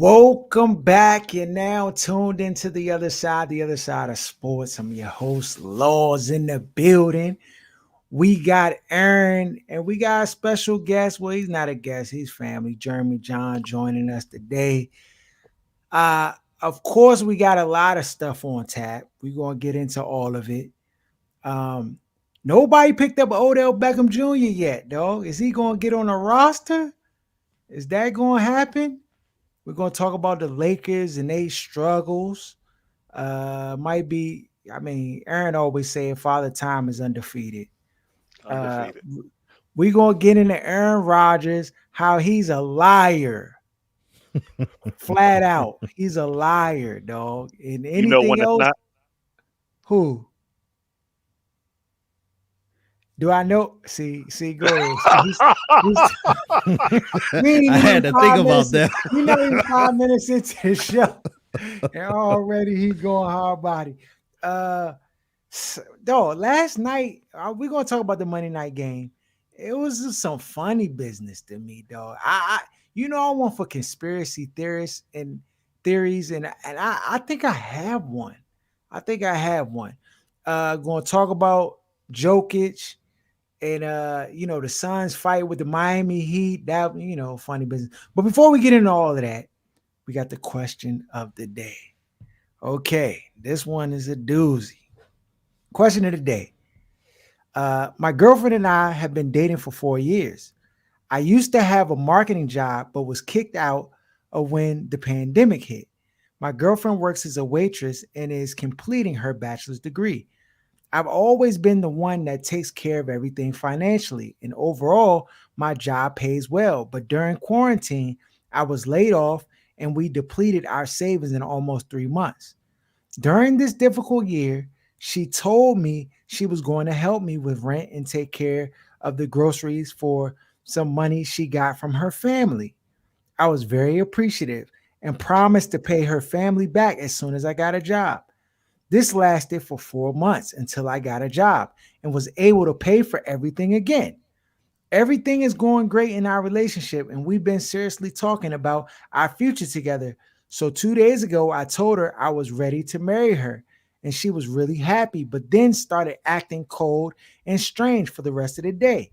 Welcome back. You're now tuned into the other side of sports. I'm your host, Laws in the building. We got Aaron and we got a special guest. Well, he's not a guest, he's family. Jeremy John joining us today. Uh, of course, we got a lot of stuff on tap. We're gonna get into all of it. Um, Nobody picked up Odell Beckham Jr. yet, though. Is he gonna get on a roster? Is that gonna happen? We're gonna talk about the Lakers and they struggles. Might be. I mean, Aaron always saying Father Time is undefeated. Uh, Undefeated. we're gonna get into Aaron Rodgers, how he's a liar, flat out. He's a liar, dog. And You know anything when it's else, not. who do I know? See, go ahead. We ain't I even had to think 5 minutes. about that. We not even 5 minutes into the show, and already he going hard body. Uh, Though last night we're gonna talk about the Monday night game. It was just some funny business to me, dog. I want for conspiracy theorists and theories, and I think I have one. I think I have one. Going to talk about Jokic and the Suns fight with the Miami Heat. That funny business. But before we get into all of that, we got the question of the day. Okay, this one is a doozy. Question of the day. My girlfriend and I have been dating for 4 years. I used to have a marketing job, but was kicked out of when the pandemic hit. My girlfriend works as a waitress and is completing her bachelor's degree. I've always been the one that takes care of everything financially, and overall, my job pays well. But during quarantine, I was laid off and we depleted our savings in almost 3 months. During this difficult year, she told me she was going to help me with rent and take care of the groceries for some money she got from her family. I was very appreciative and promised to pay her family back as soon as I got a job. This lasted for 4 months until I got a job and was able to pay for everything again. Everything is going great in our relationship, and we've been seriously talking about our future together. So 2 days ago, I told her I was ready to marry her, and she was really happy, but then started acting cold and strange for the rest of the day.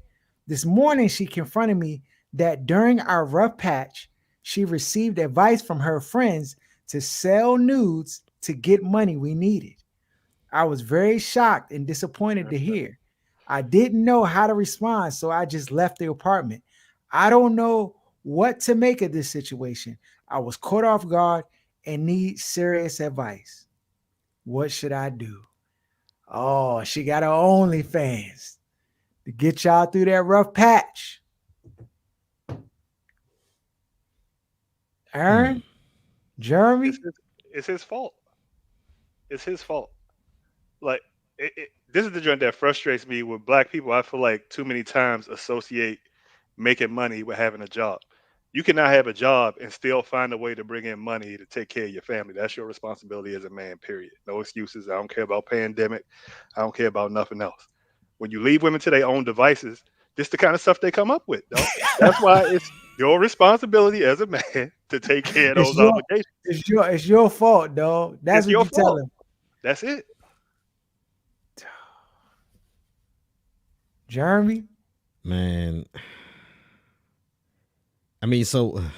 This morning, she confronted me that during our rough patch, she received advice from her friends to sell nudes to get money we needed. I was very shocked and disappointed to hear. I didn't know how to respond, so I just left the apartment. I don't know what to make of this situation. I was caught off guard and need serious advice. What should I do? Oh, she got her OnlyFans to get y'all through that rough patch. Hmm. Aaron, Jeremy, It's his, it's his fault. It's his fault. Like this is the joint that frustrates me with black people. I feel like too many times associate making money with having a job. You cannot have a job and still find a way to bring in money to take care of your family. That's your responsibility as a man. Period. No excuses. I don't care about pandemic. I don't care about nothing else. When you leave women to their own devices, this the kind of stuff they come up with, though. That's why it's your responsibility as a man to take care of it's those your obligations. it's your fault, dog. That's It's what your you tell fault. him. That's it. Jeremy, Man, I mean, so what?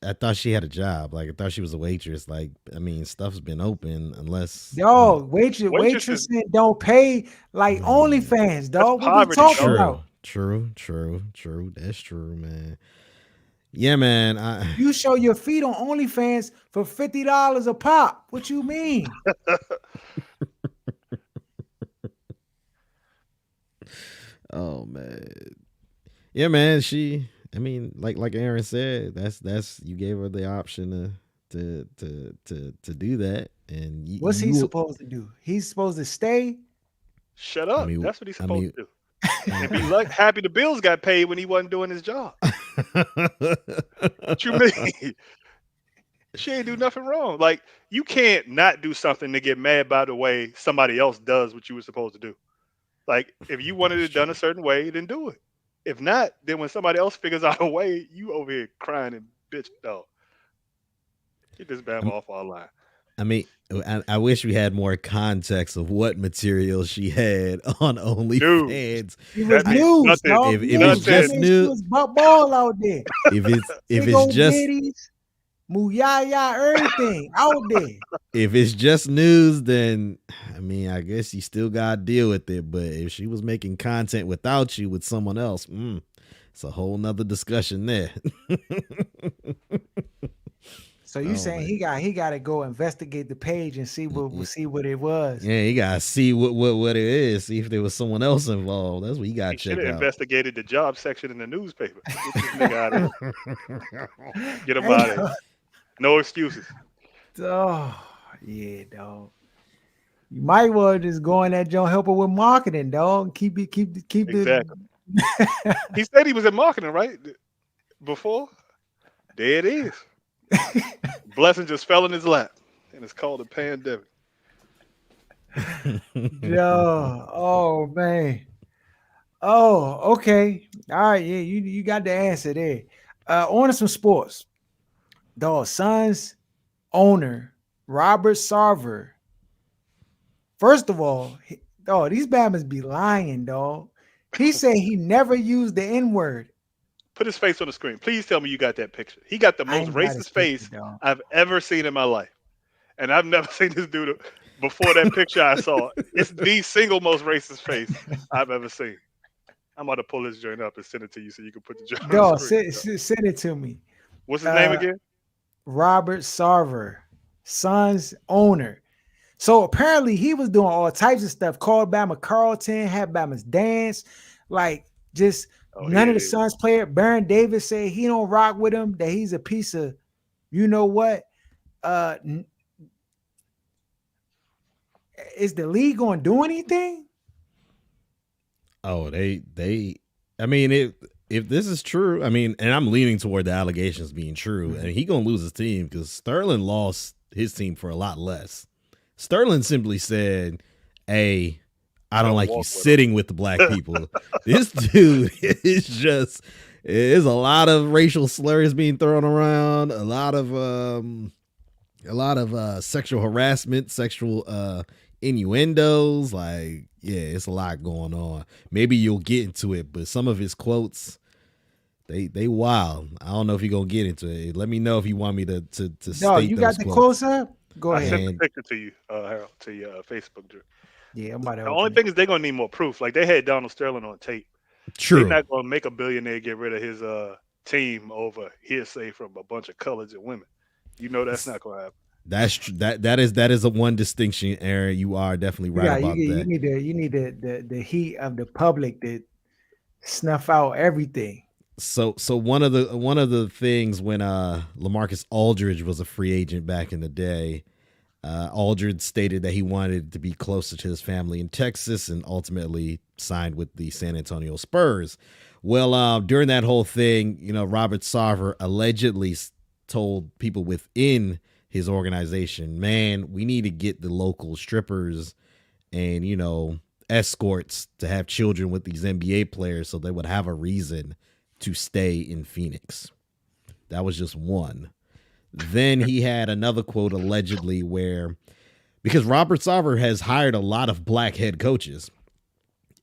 I thought she had a job. Like I thought she was a waitress. Like I mean, stuff's been open unless. dog, Waitresses, waitressing don't pay I like mean, OnlyFans, that's dog. What we poverty, talking dog. true, about? true. That's true, man. Yeah, man. You show your feet on OnlyFans for $50 a pop. What you mean? Oh man. Yeah, man. I mean, like Aaron said, that's you gave her the option to do that, and What's he supposed to do? He's supposed to stay. Shut I up. mean, That's what he's I supposed mean, to do. And be I like happy the bills got paid when he wasn't doing his job. What you mean? She ain't do nothing wrong. Like you can't not do something to get mad by the way somebody else does what you were supposed to do. Like if you wanted that's it done a true. certain way, then do it. If not, then when somebody else figures out a way, you over here crying and bitch, dog. Get this Bama off our line. I mean, I wish we had more context of what material she had on News. OnlyFans. It was That means news, nothing. dog. If News. it's That just means she news, was ball out there. if Big it's old just bitties, muyaya, everything out there. if it's just news, then I mean, I guess you still gotta deal with it. But if she was making content without you with someone else, it's a whole nother discussion there. So you saying man. he got to go investigate the page and see what it was? Yeah, you gotta see what it is. See if there was someone else involved. That's what you gotta He should check have out. investigated the job section in the newspaper. Get this nigga out of here. Get him Hey, out of here. No excuses. oh yeah, dog. You might well just go in that joint, help her with marketing, dog. Keep Exactly. He said he was in marketing, right? Before? There it is. Blessing just fell in his lap. And it's called a pandemic. Yo, oh man. Oh, okay. All right, yeah, you got the answer there. On to some sports. Dog, Suns owner Robert Sarver. First of all, dog, these Bama's be lying, dog. He said he never used the N-word. Put his face on the screen. Please tell me you got that picture. He got the most racist face I've ever seen in my life. And I've never seen this dude before that picture I saw. It's the single most racist face I've ever seen. I'm about to pull this joint up and send it to you so you can put the joint on the screen. Send it to me. What's his name again? Robert Sarver, Suns owner. So apparently he was doing all types of stuff. Called Bama Carlton, had Bama's dance, like just none of the Suns player. Baron Davis said he don't rock with him, that he's a piece of, you know what? Is the league going to do anything? Oh, they. I mean, if this is true, I mean, and I'm leaning toward the allegations being true, and he gonna lose his team because Sterling lost his team for a lot less. Sterling simply said, "Hey, I don't like you sitting with the black people." This dude is just. There's a lot of racial slurs being thrown around, a lot of sexual harassment, sexual innuendos. Like, yeah, it's a lot going on. Maybe you'll get into it, but some of his quotes, they wild. I don't know if you're gonna get into it. Let me know if you want me to No, you got the close up. Go ahead. I sent the picture to you, Harold, to your Facebook. Yeah, I'm about to. The only thing is they're gonna need more proof. Like they had Donald Sterling on tape. True. They're not gonna make a billionaire get rid of his team over hearsay from a bunch of coloreds and women. You know that's not gonna happen. That's true. That is a one distinction, Aaron. You are definitely right about that. You need the heat of the public to snuff out everything. So one of the things when LaMarcus Aldridge was a free agent back in the day, Aldridge stated that he wanted to be closer to his family in Texas and ultimately signed with the San Antonio Spurs. Well, during that whole thing, Robert Sarver allegedly told people within his organization, man, we need to get the local strippers and, escorts to have children with these NBA players so they would have a reason to stay in Phoenix. That was just one. Then he had another quote allegedly because Robert Sarver has hired a lot of black head coaches,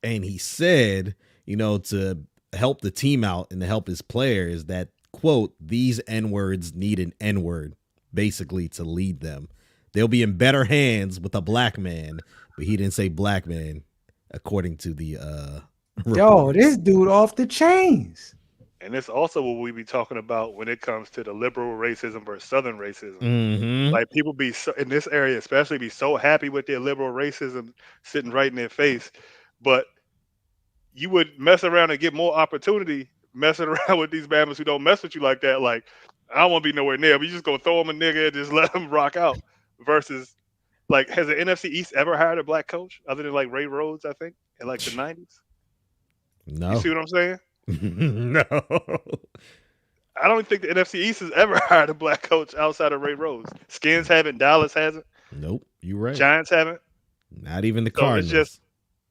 and he said, to help the team out and to help his players that, quote, these N-words need an N-word basically to lead them. They'll be in better hands with a black man, but he didn't say black man according to the Yo, this dude off the chains. And it's also what we be talking about when it comes to the liberal racism versus Southern racism. Mm-hmm. Like people be in this area, especially, be so happy with their liberal racism sitting right in their face, but you would mess around and get more opportunity messing around with these Bama's who don't mess with you like that. Like, I don't want to be nowhere near, but you just gonna throw them a nigga and just let them rock out. Versus, like, has the NFC East ever hired a black coach other than like Ray Rhodes? I think in like the 90s. No, you see what I'm saying? No, I don't think the NFC East has ever hired a black coach outside of Ray Rhodes. Skins haven't. Dallas hasn't. Nope, you're right. Giants haven't. Not even the Cardinals.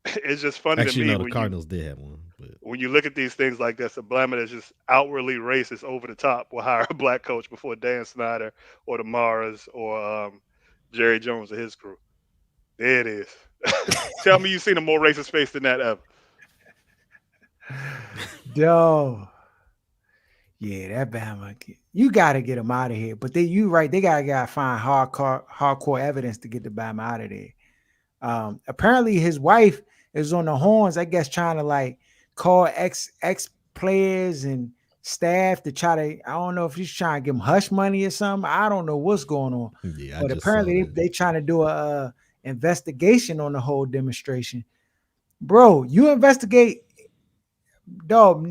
It's just funny Actually, to me. no, the Cardinals did have one. But when you look at these things like this, a Bama that's just outwardly racist over the top will hire a black coach before Dan Snyder or the Maras or Jerry Jones or his crew. There it is. Tell me you've seen a more racist face than that ever. Yo. Yeah, that Bama. You got to get him out of here. But you right. They gotta find hardcore evidence to get the Bama out of there. Apparently, his wife is on the horns. I guess trying to like call ex players and staff to try to. I don't know if he's trying to give them hush money or something. I don't know what's going on. Yeah, but apparently they trying to do a investigation on the whole demonstration. Bro, you investigate, dog.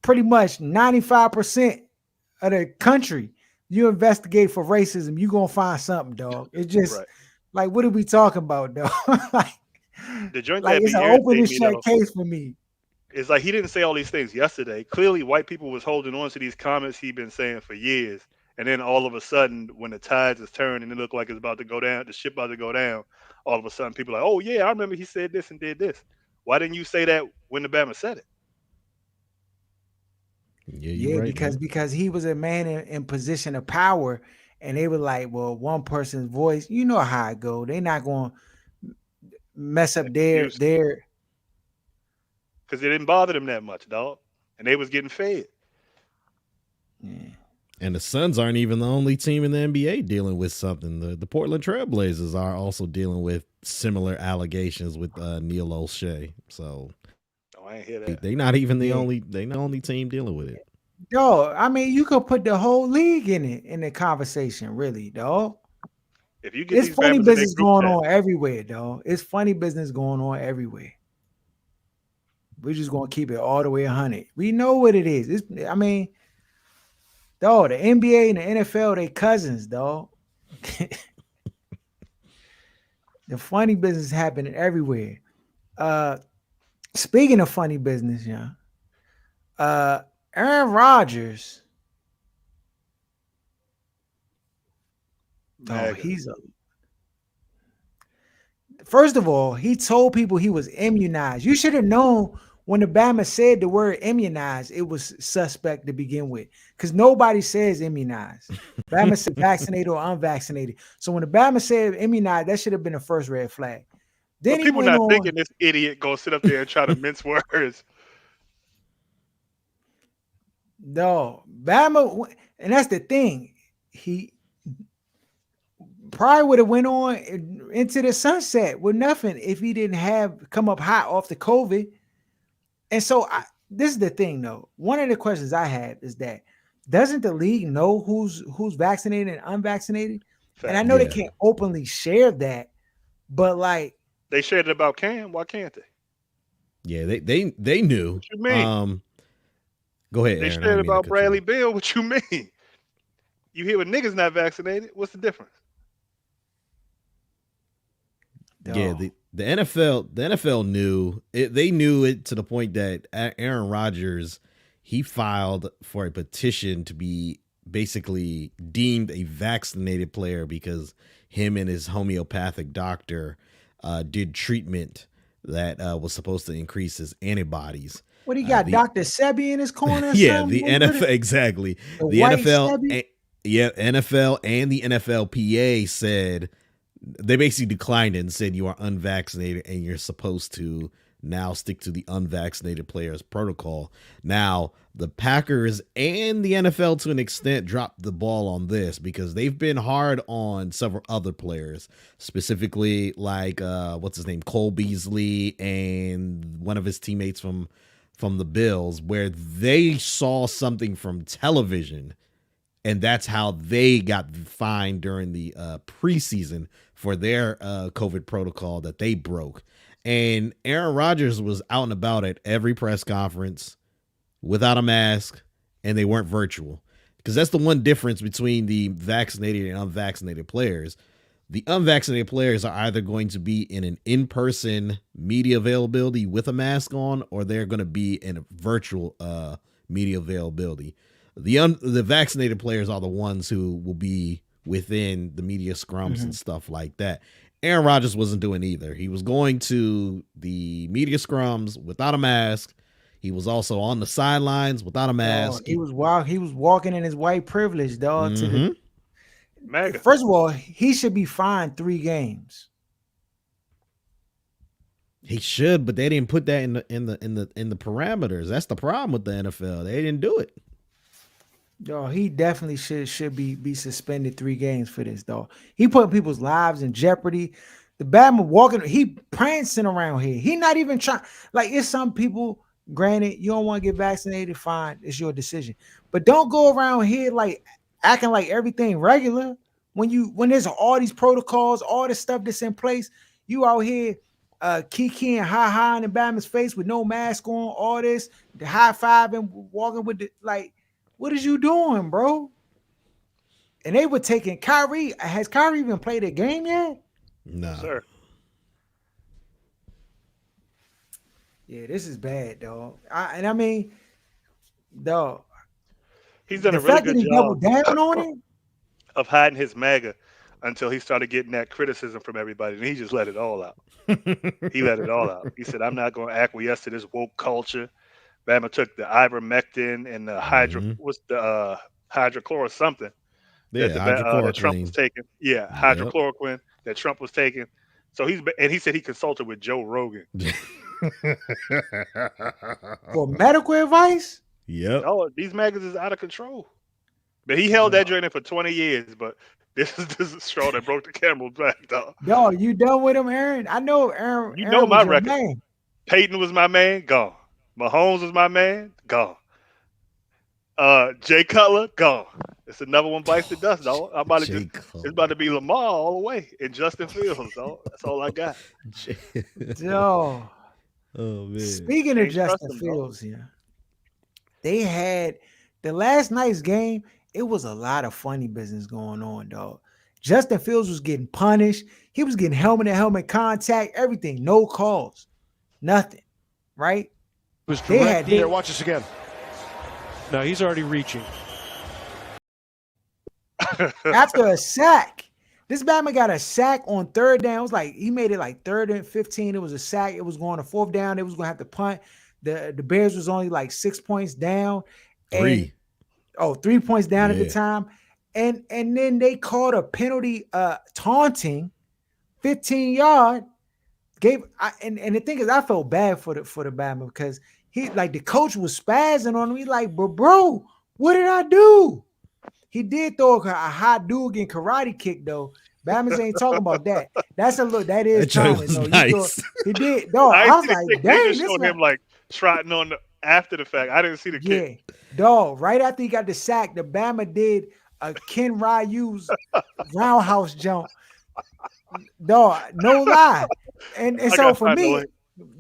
Pretty much 95% of the country, you investigate for racism, you gonna find something, dog. It's just Right. like, what are we talking about, dog? like, The joint like that it's be an open irritating and me shut though case for me. is like he didn't say all these things yesterday. Clearly, white people was holding on to these comments he'd been saying for years, and then all of a sudden, when the tides is turned and it looked like it's about to go down, the ship about to go down, all of a sudden people are like, oh yeah, I remember he said this and did this. Why didn't you say that when the Bama said it? Yeah, you're right, because he was a man in position of power, and they were like, well, one person's voice, you know how it go. They're not going to mess up their Because it didn't bother them that much, dog, and they was getting fed. yeah. And the Suns aren't even the only team in the NBA dealing with something. The Portland Trailblazers are also dealing with similar allegations with Neil O'Shea. So Oh, I ain't hear that. they're not even the only team dealing with it. Yo, I mean, you could put the whole league in the conversation, really, dog. If you get It's these funny Bama's in their business group going chat, on everywhere, dog. It's funny business going on everywhere. We're just gonna keep it all the way 100. We know what it is. I mean, dog, the NBA and the NFL, they cousins, dog. The funny business happening everywhere. Speaking of funny business, yeah. Aaron Rodgers. Oh, MAGA. First of all, he told people he was immunized. You should have known when the Bama said the word immunized, it was suspect to begin with, because nobody says immunized. Bama said vaccinated or unvaccinated. So when the Bama said immunized, that should have been the first red flag. Then But he people went not on. thinking this idiot gonna sit up there and try to mince words. No, Bama, and that's the thing. He probably would have went on into the sunset with nothing if he didn't have come up hot off the COVID. And so this is the thing, though. One of the questions I have is that doesn't the league know who's vaccinated and unvaccinated? Fact. And I know they can't openly share that, but like They shared it about Cam. Why can't they? Yeah, they knew. What you mean? Go ahead, They Aaron. shared it about Bradley Beal. What you mean? You hear when niggas not vaccinated? What's the difference? Yeah, the NFL knew it. They knew it to the point that Aaron Rodgers, he filed for a petition to be basically deemed a vaccinated player because him and his homeopathic doctor did treatment that was supposed to increase his antibodies. What he got, Dr. Sebi in his corner? Yeah, the NFL exactly. The NFL, NFL and the NFLPA said they basically declined it and said you are unvaccinated and you're supposed to now stick to the unvaccinated players protocol. Now, the Packers and the NFL to an extent dropped the ball on this because they've been hard on several other players, specifically like what's his name, Cole Beasley and one of his teammates from the Bills, where they saw something from television and that's how they got fined during the preseason for their COVID protocol that they broke. And Aaron Rodgers was out and about at every press conference without a mask, and they weren't virtual. Because that's the one difference between the vaccinated and unvaccinated players. The unvaccinated players are either going to be in an in-person media availability with a mask on, or they're going to be in a virtual media availability. The vaccinated players are the ones who will be within the media scrums and stuff like that. Aaron Rodgers wasn't doing either. He was going to the media scrums without a mask. He was also on the sidelines without a mask. He was walking in his white privilege, dog. Mhm. MAGA. First of all, he should be fined 3 games. He should, but they didn't put that in the parameters. That's the problem with the NFL. They didn't do it. Yo, he definitely should be suspended 3 games for this, dog. He putting people's lives in jeopardy. The Batman walking, he prancing around here. He not even trying. Like, it's some people. Granted, you don't want to get vaccinated, fine, it's your decision. But don't go around here like acting like everything regular. When there's all these protocols, all this stuff that's in place, you out here kikiing high in Batman's face with no mask on, all this, the high five and walking with the like. What is you doing, bro? And they were taking Kyrie. Has Kyrie even played a game yet? No, Sir. Yeah, this is bad, dog. I mean, dog. He's done The a really fact that good he job doubled down on it. of hiding his MAGA until he started getting that criticism from everybody, and he just let it all out. He let it all out. He said, "I'm not going to acquiesce to this woke culture." Bama took the ivermectin and the hydrochlor something yeah, that that Trump was hydrochloroquine. taking. Yeah, Yep. hydrochloroquine that Trump was taking. So he said he consulted with Joe Rogan. For medical advice. Yep. Oh, these magazines is out of control. But he held that joint in for 20 years. But this is the straw that broke the camel's back, dog. Yo, you done with him, Aaron? I know Aaron. You Aaron know my was your record. man. Peyton was my man, gone. Mahomes was my man, gone. Jay Cutler, gone. It's another one bites the dust, dog. It's about to be Lamar all the way and Justin Fields, dog. That's all I got. Yo. Oh man. Speaking of Can't trust Justin him, dog. Fields, yeah, they had the last night's game. It was a lot of funny business going on, dog. Justin Fields was getting punished. He was getting helmet-to-helmet contact, everything. No calls, nothing, right? Was They direct had there. Watch this again. No, he's already reaching. After a sack. This Batman got a sack on 3rd down. It was like he made it like 3rd and 15. It was a sack. It was going to 4th down. It was going to have to punt. The Bears was only like 6 points down. 3. 3 points down at the Yeah. time. And then they called a penalty taunting, 15-yard. And the thing is, I felt bad for the Batman because he like the coach was spazzing on him. He like, bro, what did I do? He did throw a high Dugan karate kick though. Batman ain't talking about that. That's a look. That is That joint taunting, was though. nice. He did. Dog, I was like, they dang, just this showed man. him like trotting on after the fact. I didn't see the kick. Yeah, dog. Right after he got the sack, the Bama did a Ken Ryu's roundhouse jump. Dog, no lie. And so gotta for find the me, link.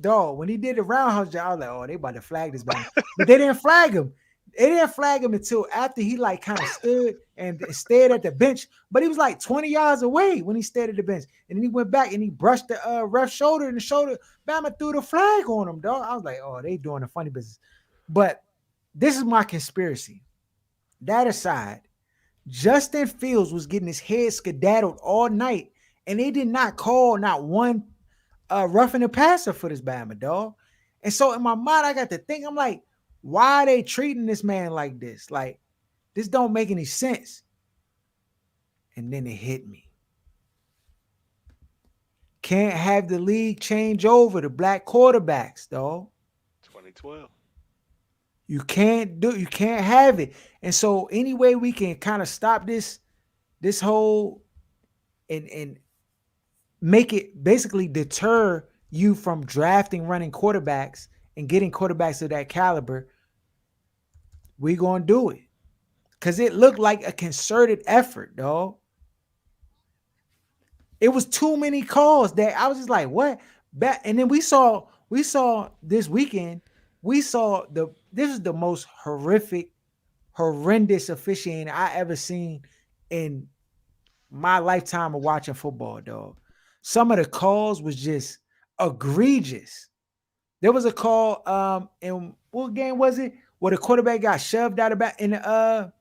dog, when he did the roundhouse jump, I was like, oh, they about to flag this Bama. But they didn't flag him. They didn't flag him until after he like kind of stood and stared at the bench. But he was like 20 yards away when he stared at the bench. And then he went back and he brushed the ref's shoulder, and the shoulder, Bama threw the flag on him, dog. I was like, oh, they doing the funny business. But this is my conspiracy. That aside, Justin Fields was getting his head skedaddled all night, and they did not call not one roughing the passer for this Bama, dog. And so in my mind, I got to think, I'm like, why are they treating this man like this? Like, this don't make any sense. And then it hit me. Can't have the league change over to black quarterbacks, dog. 2012. You can't have it. And so any way we can kind of stop this whole and make it basically deter you from drafting running quarterbacks and getting quarterbacks of that caliber, we're going to do it. Because it looked like a concerted effort, dog. It was too many calls that I was just like, what? And then we saw this weekend, this is the most horrendous officiating I ever seen in my lifetime of watching football, dog. Some of the calls was just egregious. There was a call, in what game was it? Where the quarterback got shoved out of in the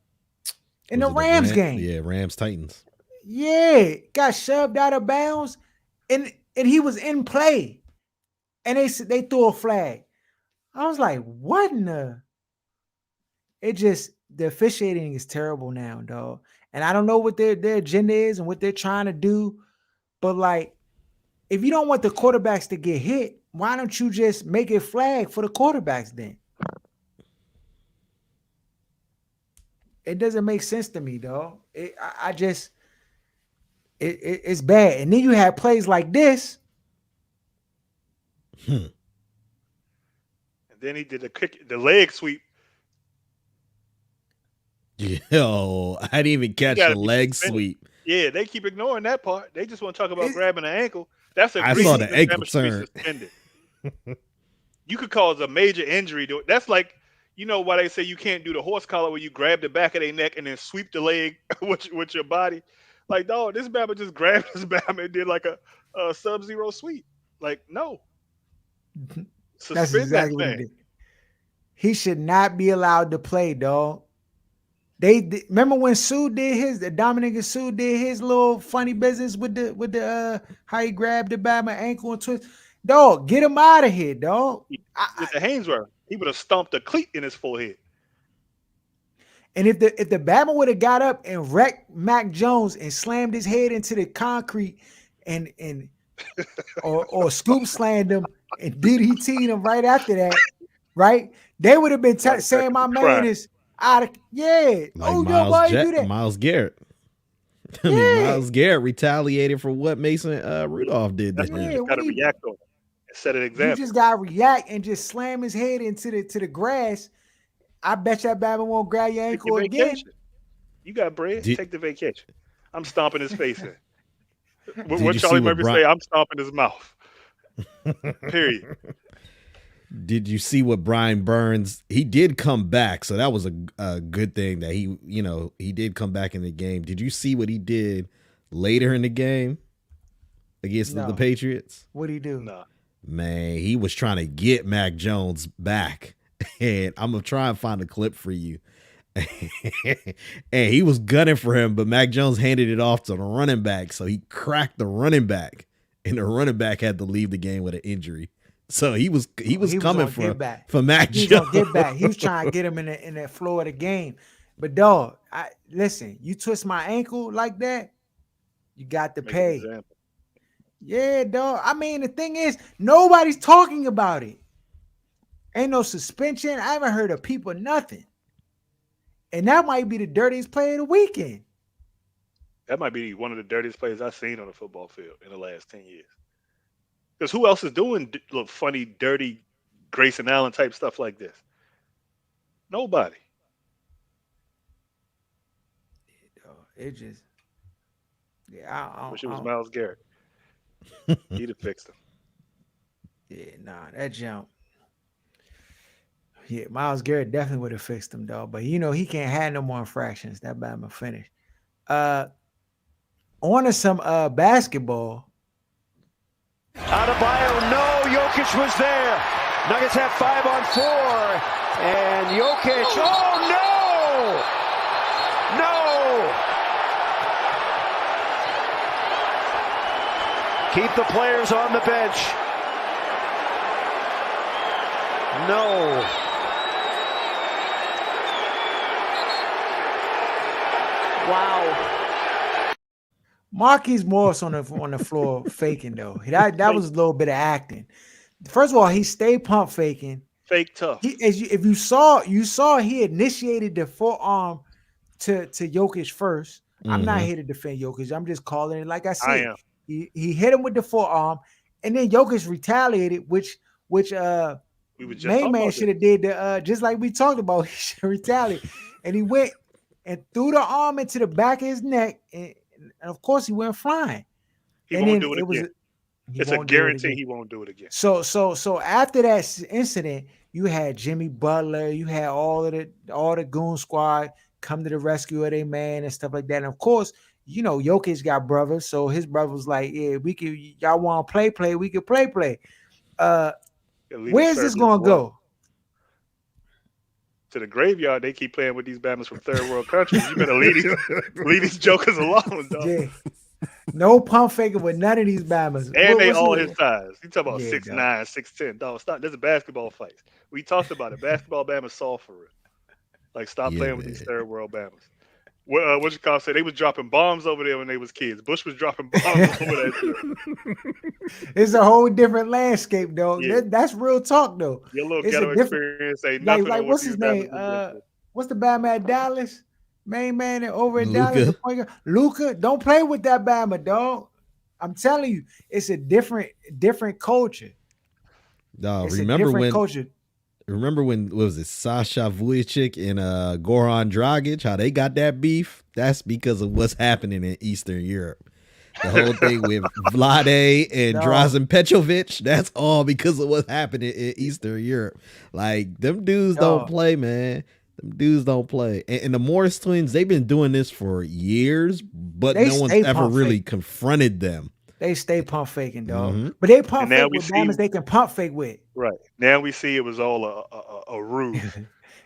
Rams game. Yeah, Rams Titans. Yeah, got shoved out of bounds, and he was in play, and they threw a flag. I was like, what in the? It just the officiating is terrible now, dog. And I don't know what their agenda is and what they're trying to do, but like, if you don't want the quarterbacks to get hit, why don't you just make it flag for the quarterbacks then? It doesn't make sense to me, dog. It's bad. And then you have plays like this. And then he did the leg sweep. Yo, I didn't even catch the leg sweep. Yeah, they keep ignoring that part. They just want to talk about grabbing an ankle. That's a I saw the ankle turn. You could cause a major injury to it. That's like, you know why they say you can't do the horse collar where you grab the back of their neck and then sweep the leg with your body. Like, dog, this Bama just grabbed his Bama and did like a Sub-Zero sweep. Like, no. That's exactly what he did. He should not be allowed to play, dog. They remember when Sue did his, Dominic and Sue did his little funny business with the how he grabbed the Bama ankle and twist. Dog, get him out of here, dog. With the Hainsworth, he would have stomped a cleat in his forehead. And if the Bama would have got up and wrecked Mac Jones and slammed his head into the concrete and or scoop slammed him and DDT'd him right after that, right? They would have been saying my man is out of Like why you do that? Myles Garrett. I mean, Myles Garrett retaliated for what Mason Rudolph did. That's when you got to react on it and set an example. You just got to react and just slam his head into the grass. I bet that Bama won't grab your ankle again. You got bread. Take the vacation. I'm stomping his face in. What Charlie Murphy say? I'm stomping his mouth. Period. Did you see what Brian Burns? He did come back, so that was a good thing that he did come back in the game. Did you see what he did later in the game against the Patriots? What'd he do? Nah. Man, he was trying to get Mac Jones back, and I'm gonna try and find a clip for you. And he was gunning for him, but Mac Jones handed it off to the running back, so he cracked the running back, and the running back had to leave the game with an injury. So he was coming for Mac Jones. He was gonna get back. He was trying to get him in the flow of the game. But dog, listen, you twist my ankle like that, you got to pay. Yeah, dog. I mean, the thing is, nobody's talking about it. Ain't no suspension. I haven't heard of people nothing. And that might be the dirtiest play of the weekend. That might be one of the dirtiest plays I've seen on the football field in the last 10 years. Because who else is doing funny, dirty Grayson Allen type stuff like this? Nobody. It just, I wish it was Myles Garrett. He'd have fixed him. Yeah, nah, that jump. Yeah, Myles Garrett definitely would have fixed him, dog. But he can't have no more infractions. That Bama finish. On to some basketball. Adebayo, no, Jokic was there. Nuggets have 5-on-4. And Jokic, oh no! No! Keep the players on the bench. No. Wow. Marquise Morris on the floor faking though. That was a little bit of acting. First of all, he stayed pump faking. Fake tough. If you saw he initiated the forearm to Jokic first. Mm-hmm. I'm not here to defend Jokic. I'm just calling it like I said. I am. He hit him with the forearm, and then Jokic retaliated, which main man should have did just like we talked about. He should retaliate, and he went and threw the arm into the back of his neck, and of course he went flying. He won't do it again. It's a guarantee he won't do it again. So after that incident, you had Jimmy Butler, you had all the goon squad come to the rescue of their man and stuff like that. And of course, Jokic got brothers, so his brother was like, "Yeah, we can. Y'all want to play? We can play. Where's this gonna go? To the graveyard. They keep playing with these Bamas from third world countries. You better leave these jokers alone, dog. Yeah. No pump faking with none of these Bamas. And they What's all it? his size. You talking about Yeah, dog. 6'9", 6'10". Dog, stop. There's a basketball fight. We talked about it. Basketball Bama's soft for it. Like, stop Yeah, playing with these man. third world Bamas. What you call say? They was dropping bombs over there when they was kids. Bush was dropping bombs over that shit. It's a whole different landscape, though. Yeah. That's real talk, though. Your little It's a ghetto different, experience ain't nothing like on what what's these his Bamas name? have been through. What's the Bama at Dallas? Main man over at Dallas, the Luka. point guard. Luka, don't play with that Bama, dog. I'm telling you, it's a different culture. No, It's a different culture. remember when what was it Sasha Vujicic and Goran Dragic, how they got that beef? That's because of what's happening in Eastern Europe. The whole thing with Vlade and No. Drazen Petrovic, that's all because of what's happening in Eastern Europe. Like, them dudes don't Dog. play, man. Them dudes don't play. And the Morris twins, they've been doing this for years, but They no one's stay ever pump really fake. confronted them. They stay pump faking, dog. Mhm. But they pump And now fake we with see- Bamas they can pump fake with. Right. Now we see it was all a ruse.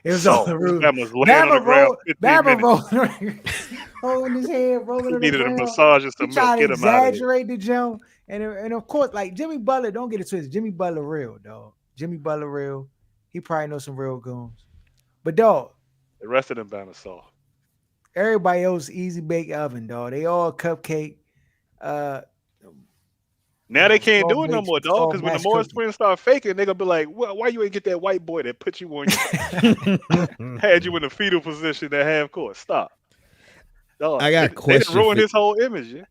It was So, all the rude. Bama's laying on the ground 15 minutes. Rolling his head, rolling He on the needed a ground. massage and He some milk. trying to Get him out of here. exaggerate the jump. And of course, like Jimmy Butler, don't get it twisted. Jimmy Butler real, dog. Jimmy Butler real. He probably knows some real goons. But dog, The rest of them Bama soft. everybody else easy bake oven, dog. They all cupcake. Now they can't soft do it no baked- more, dog. soft Because when the batch Morris cookie. twins start faking, they gonna be like, well, "Why you ain't get that white boy that put you on your had you in the fetal position at half court? Stop." Dog, I got a they done question ruined for- his whole image. Yeah?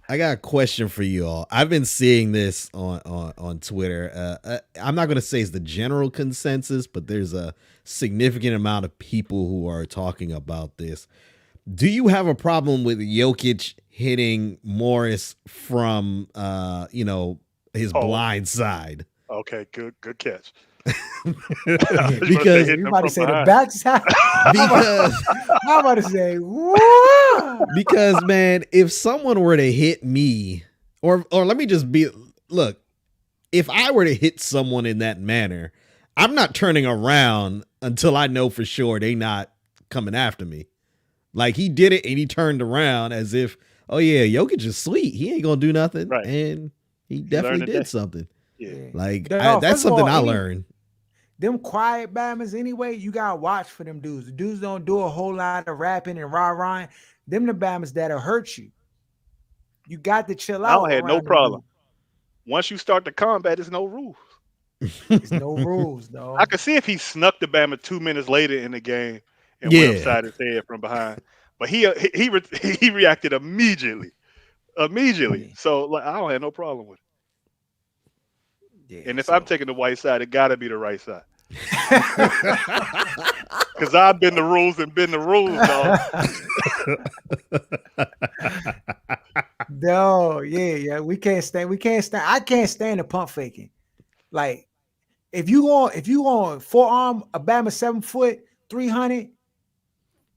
I got a question for you all. I've been seeing this on Twitter. I'm not going to say it's the general consensus, but there's a significant amount of people who are talking about this. Do you have a problem with Jokic hitting Morris from, his Oh. blind side? Okay, good catch. Because You about to say the behind. backside? because I'm about to say, whoa. because man, if someone were to hit me, or let me just look, if I were to hit someone in that manner, I'm not turning around until I know for sure they not coming after me. Like, he did it and he turned around as if, oh yeah, Jokic is sweet. He ain't gonna do nothing. Right. And he learned definitely today. did something. Yeah. Like, Dog, that's first of something all, I any- learned. Them quiet Bamas anyway, you gotta watch for them dudes. The dudes don't do a whole lot of rapping and rah-rahing. Them the Bamas that'll hurt you. You got to chill I out. don't have no around them problem. Once you start the combat, there's no rules. dudes. There's no rules, dog. I could see if he snuck the Bama 2 minutes later in the game and Yeah. went upside his head from behind, but he reacted immediately. Yeah. So like, I don't have no problem with it. Yeah, And if so- I'm taking the white side, it got to be the right side. Because I've been the rules and been the rules, dog. No, yeah. We can't stand. I can't stand the pump faking. Like, if you on forearm a Bama 7 foot 300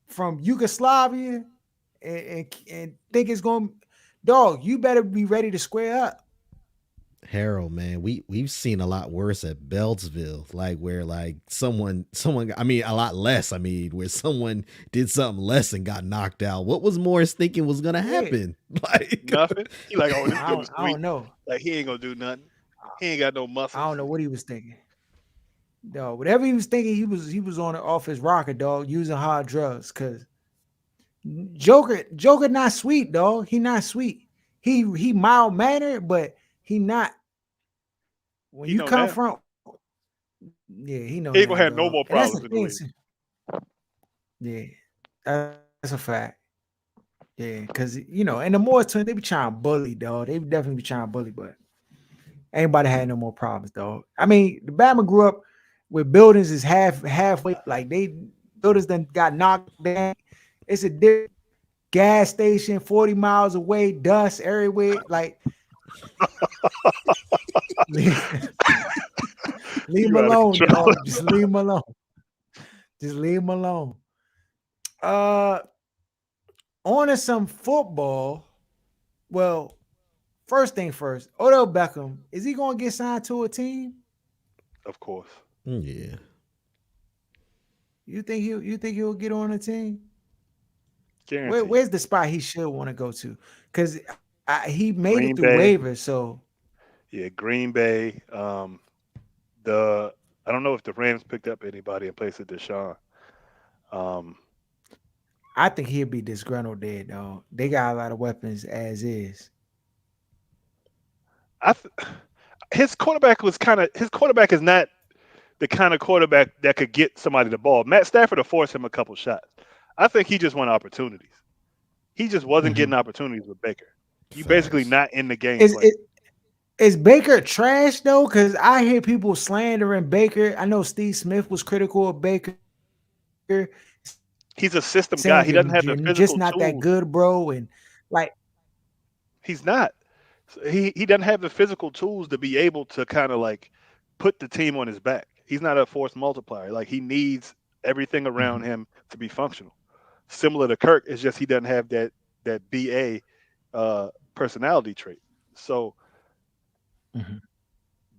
from Yugoslavia and think it's going, dog, you better be ready to square up. Harold, man, we've seen a lot worse at Beltsville, like where like someone, I mean, a lot less. I mean, where someone did something less and got knocked out. What was Morris thinking was gonna happen? Like, Nothing. He like, oh, this I dude was don't sweet. know. Like, he ain't gonna do nothing. He ain't got no muscles. I don't know what he was thinking. Dog, whatever he was thinking, he was on off his rocker, dog, using hard drugs. Cause Joker not sweet, dog. He not sweet. He mild mannered, but he not. When He you know come that. from, yeah, he know. He ain't gonna that, have no dog. more And that's problems the in the thing, Yeah, that's a fact. Yeah, because and the Morris twins, they be trying to bully, dog. They definitely be trying to bully, but anybody had no more problems, dog. I mean, the Bama grew up with buildings is halfway, like buildings then got knocked down. It's a different gas station 40 miles away, dust everywhere. Like, leave him You out of alone, control. dog. Just leave him alone. Just leave him alone. On to some football. Well, first thing first, Odell Beckham, is he gonna get signed to a team? Of course. yeah. You think he'll get on a team? Guaranteed. Where's the spot he should want to go to? Because he made Green it through Bay. waivers, so Yeah, Green Bay. The I don't know if the Rams picked up anybody in place of Deshaun. Um, I think he'll be disgruntled there, though. They got a lot of weapons as is. I th- his quarterback is not the kind of quarterback that could get somebody the ball. Matt Stafford will force him a couple shots. I think he just won opportunities. He just wasn't Mhm. getting opportunities with Baker. You basically Facts. not in the game Is playing. is Baker trash though? Because I hear people slandering Baker. I know Steve Smith was critical of Baker, He's a system guy. saying He doesn't have you're the just physical not that tools. good, bro. And like, He's not. He doesn't have the physical tools to be able to kind of like put the team on his back. He's not a force multiplier. Like he needs everything around Mhm. him to be functional. Similar to Kirk, it's just he doesn't have that BA personality trait. So Mhm.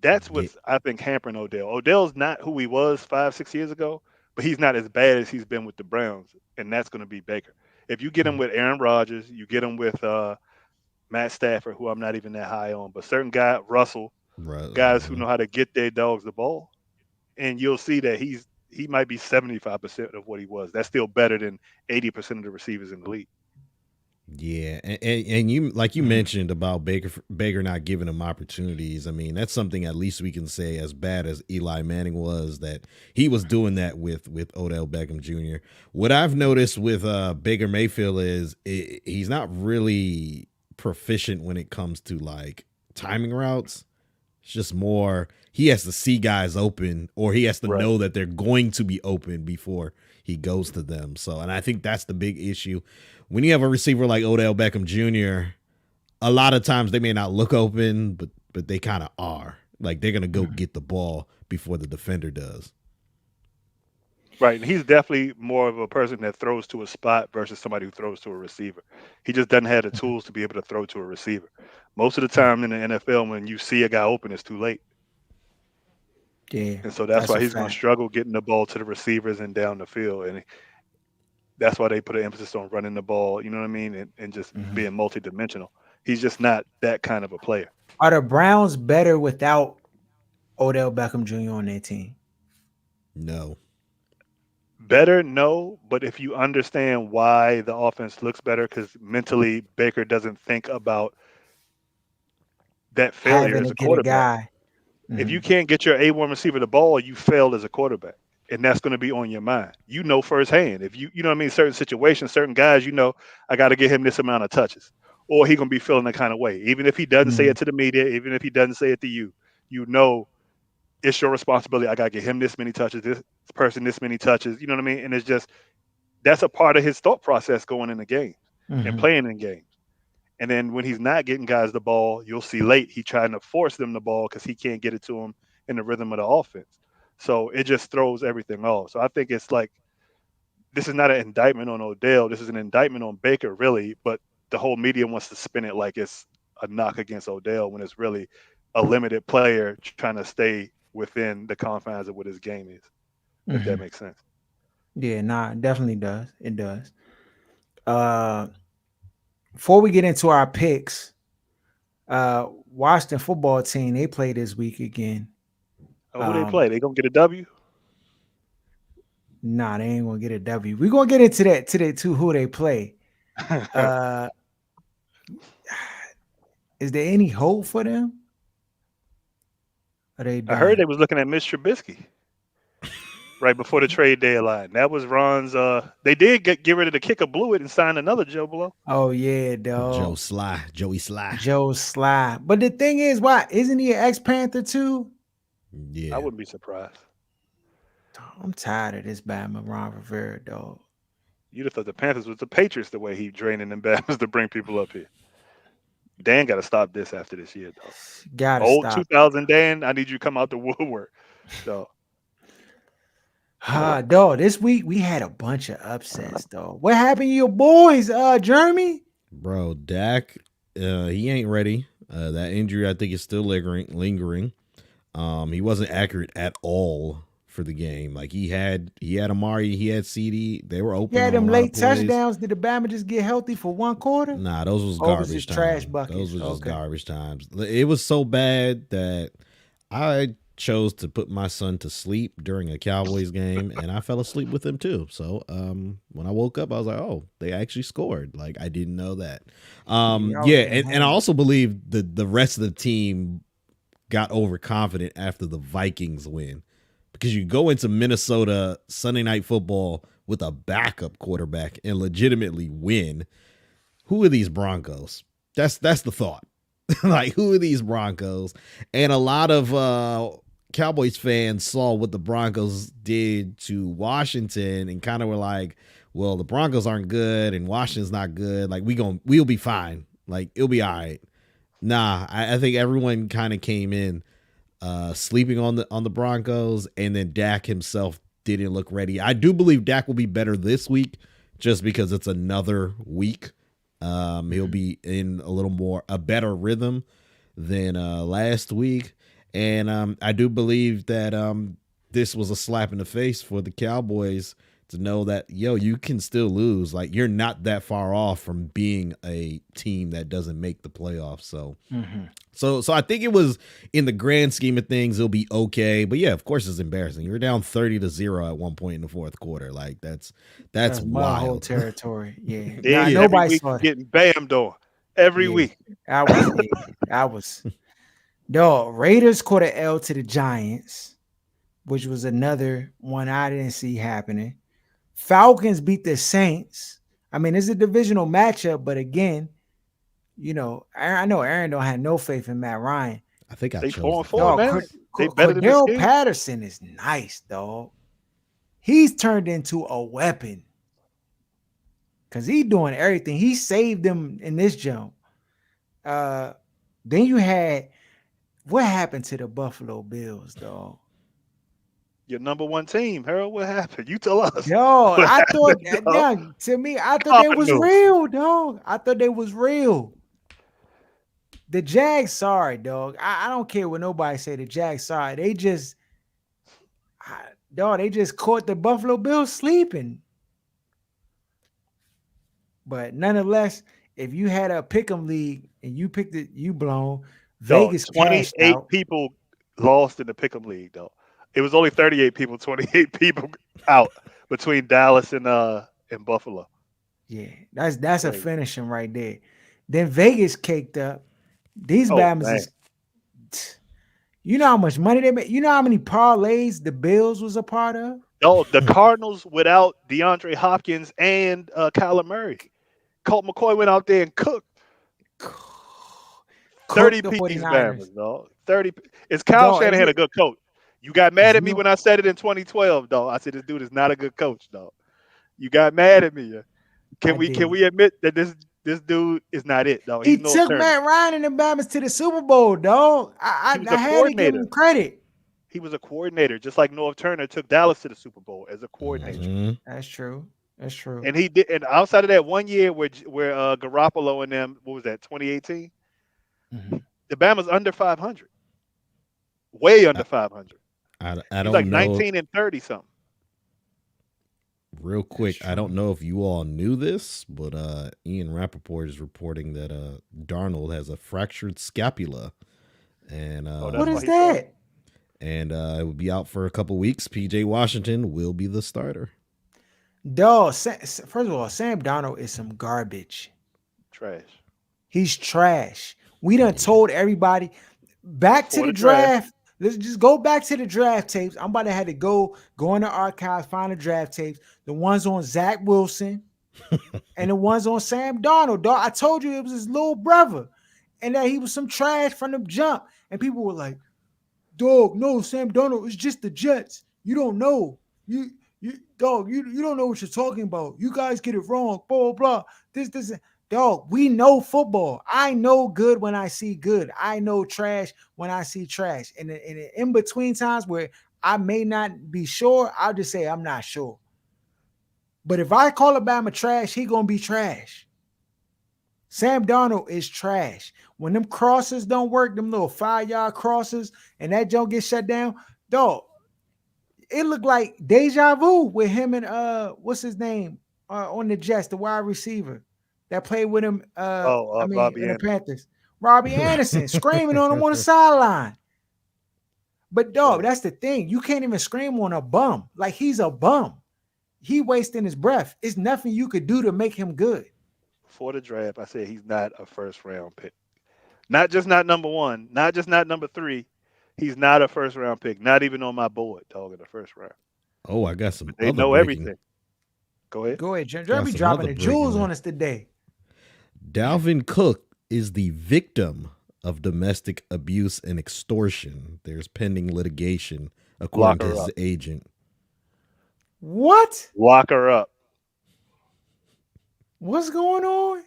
that's Yeah, what's I think hampering Odell. Odell's not who he was 5, 6 years ago, but he's not as bad as he's been with the Browns, and that's going to be Baker. If you get him with Aaron Rodgers, you get him with Matt Stafford, who I'm not even that high on, but certain guy, Russell, right. guys who know how to get their dogs the ball, and you'll see that he might be 75% of what he was. That's still better than 80% of the receivers in the league. Yeah, and you like you Mhm. mentioned about Baker not giving him opportunities. I mean, that's something at least we can say as bad as Eli Manning was that he was doing that with Odell Beckham Jr. What I've noticed with Baker Mayfield is he's not really proficient when it comes to like timing routes. It's just more he has to see guys open or he has to Right. know that they're going to be open before he goes to them. So, and I think that's the big issue. When you have a receiver like Odell Beckham Jr., a lot of times they may not look open, but they kind of are. Like they're gonna go Mhm. get the ball before the defender does. Right. And he's definitely more of a person that throws to a spot versus somebody who throws to a receiver. He just doesn't have the Mhm. tools to be able to throw to a receiver. Most of the Mhm. time in the NFL, when you see a guy open, it's too late. Yeah, And so that's that's why a he's going to fact. struggle getting the ball to the receivers and down the field. And that's why they put an emphasis on running the ball, you know what I mean? And just Mhm. being multidimensional. He's just not that kind of a player. Are the Browns better without Odell Beckham Jr. on their team? No. Better, no, but if you understand why the offense looks better, because mentally Baker doesn't think about that failure Having as to a get a quarterback. guy. If you Mhm. can't get your A1 receiver the ball, you failed as a quarterback. And that's going to be on your mind. You know firsthand. If you know what I mean, certain situations, certain guys, you know, I got to get him this amount of touches. Or he going to be feeling that kind of way. Even if he doesn't say Mhm. it to the media, even if he doesn't say it to you, you know it's your responsibility. I got to get him this many touches, this person this many touches. You know what I mean? And it's just that's a part of his thought process going in the game and Mhm. playing in games. And then when he's not getting guys the ball, you'll see late he trying to force them the ball because he can't get it to them in the rhythm of the offense. So it just throws everything off. So I think it's like this is not an indictment on Odell. This is an indictment on Baker, really. But the whole media wants to spin it like it's a knock against Odell when it's really a limited player trying to stay within the confines of what his game is, if that Mhm. makes sense. Yeah, nah, it definitely does. It does. Uh, Before we get into our picks, Washington football team they play this week again. Oh, who they Um, play? They gonna get a W? nah, they ain't gonna get a W. We're gonna get into that today too. Who they play? I Uh, is there any hope for them? Are they heard they done? was looking at Mitch Trubisky right before the trade deadline. That was Ron's. They did get rid of the kicker, blew it, and signed another Joe Blow. Oh yeah, dog. Joey Sly. Joe Sly. But the thing is, why isn't he an ex Panther too? I Yeah. wouldn't be surprised. I'm tired of this Batman Ron Rivera, dog. You'd have thought the Panthers was the Patriots the way he draining them Bama's to bring people up here. Dan got to stop this after this year, though. Gotta Old stop it. 2000 Dan, I need you to come out the woodwork. So Dog, this week we had a bunch of upsets, dog. What happened to your boys, Jeremy? Bro, Dak, he ain't ready. That injury I think is still lingering. He wasn't accurate at all for the game. Like he had Amari, he had CD. They were open. Yeah, on them a lot of late plays. touchdowns. Did the Bama just get healthy for one quarter? Nah, those was Or was garbage it trash time. buckets? Those were just Okay. garbage times. It was so bad that I chose to put my son to sleep during a Cowboys game, and I fell asleep with him too. So when I woke up, I was like, oh, they actually scored. Like I didn't know that. And I also believe the rest of the team got overconfident after the Vikings win, because you go into Minnesota Sunday Night Football with a backup quarterback and legitimately win. Who are these Broncos? That's the thought. Like, who are these Broncos? And a lot of Cowboys fans saw what the Broncos did to Washington and kind of were like, well, the Broncos aren't good and Washington's not good. Like, we'll be fine. Like, it'll be all right. Nah, I think everyone kind of came in sleeping on the Broncos, and then Dak himself didn't look ready. I do believe Dak will be better this week just because it's another week. He'll be in a better rhythm than last week. And I do believe that this was a slap in the face for the Cowboys to know that, you can still lose. Like, you're not that far off from being a team that doesn't make the playoffs. So, so I think it was, in the grand scheme of things, it'll be okay. But yeah, of course it's embarrassing. You were down 30-0 at one point in the fourth quarter. Like that's wild. Whole territory. Yeah. Yeah, Nobody week saw it. getting bammed on every week. I was. No, Raiders caught an L to the Giants, which was another one I didn't see happening. Falcons beat the Saints. I mean, it's a divisional matchup, but again, I know Aaron don't have no faith in Matt Ryan. I think They chose 4-4, man. They better than Cordell this game. Patterson is nice, dog. He's turned into a weapon because he's doing everything. He saved them in this jump. Then you had, what happened to the Buffalo Bills, dog? Your number one team, Harold. What happened? You tell us. Yo, I thought, dog? to me, I thought they was real, dog. I thought they was real. The Jags, sorry, dog. I don't care what nobody say. The Jags, sorry. They just caught the Buffalo Bills sleeping. But nonetheless, if you had a pick'em league and you picked it, you blown. Vegas 28 people lost in the pick'em league, though. It was only 38 people, 28 people out between Dallas and Buffalo. Yeah, that's a finishing right there. Then Vegas caked up. These Bama's you know how much money they made? You know how many parlays the Bills was a part of? No, the Cardinals without DeAndre Hopkins and Kyler Murray. Colt McCoy went out there and cooked. 30 PPs Bama's, dog. 30. Is Kyle Shanahan a good coach? You got mad at me when I said it in 2012, dog. I said this dude is not a good coach, dog. You got mad at me. Can we admit that this dude is not it, dog? He took Matt Ryan and the Bama's to the Super Bowl, dog. I had to give him credit. He was a coordinator, just like Norv Turner took Dallas to the Super Bowl as a coordinator. Mm-hmm. That's true. And he did. And outside of that 1 year where Garoppolo and them, what was that, 2018? Mm-hmm. The Bama's under 500, way under 500. I He's don't like know. 19 and 30 something. Real quick, I don't know if you all knew this, but Ian Rappaport is reporting that Darnold has a fractured scapula, and what is that? And it will be out for a couple weeks. PJ Washington will be the starter. Dog, first of all, Sam Darnold is some garbage. Trash. He's trash. We done told everybody back to the draft. Let's just go back to the draft tapes. I'm about to have to go in the archives, find the draft tapes. The ones on Zach Wilson and the ones on Sam Darnold. Dog, I told you it was his little brother and that he was some trash from the jump. And people were like, dog, no, Sam Darnold is just the Jets. You don't know. You don't know what you're talking about. You guys get it wrong. Blah, blah, blah. This. Dog, we know football. I know good when I see good. I know trash when I see trash. And in between times where I may not be sure, I'll just say I'm not sure. But if I call Alabama trash, he gonna be trash. Sam Darnold is trash. When them crosses don't work, them little 5-yard crosses, and that don't get shut down, dog, it looked like deja vu with him and what's his name on the Jets, the wide receiver that played with him. Robbie In the Anderson. Panthers, Robbie Anderson screaming on him on the sideline. But dog, that's the thing. You can't even scream on a bum. Like he's a bum. He wasting his breath. It's nothing you could do to make him good. For the draft, I said he's not a first round pick. Not just not number one, not just not number 3. He's not a first round pick. Not even on my board, dog, in the first round. Oh, I got some. But they other know breaking. everything. Go ahead. Go ahead, Got Jeremy some dropping other the jewels breaking on us today. Dalvin Cook is the victim of domestic abuse and extortion. There's pending litigation, according to his agent. What? Lock her up. What's going on?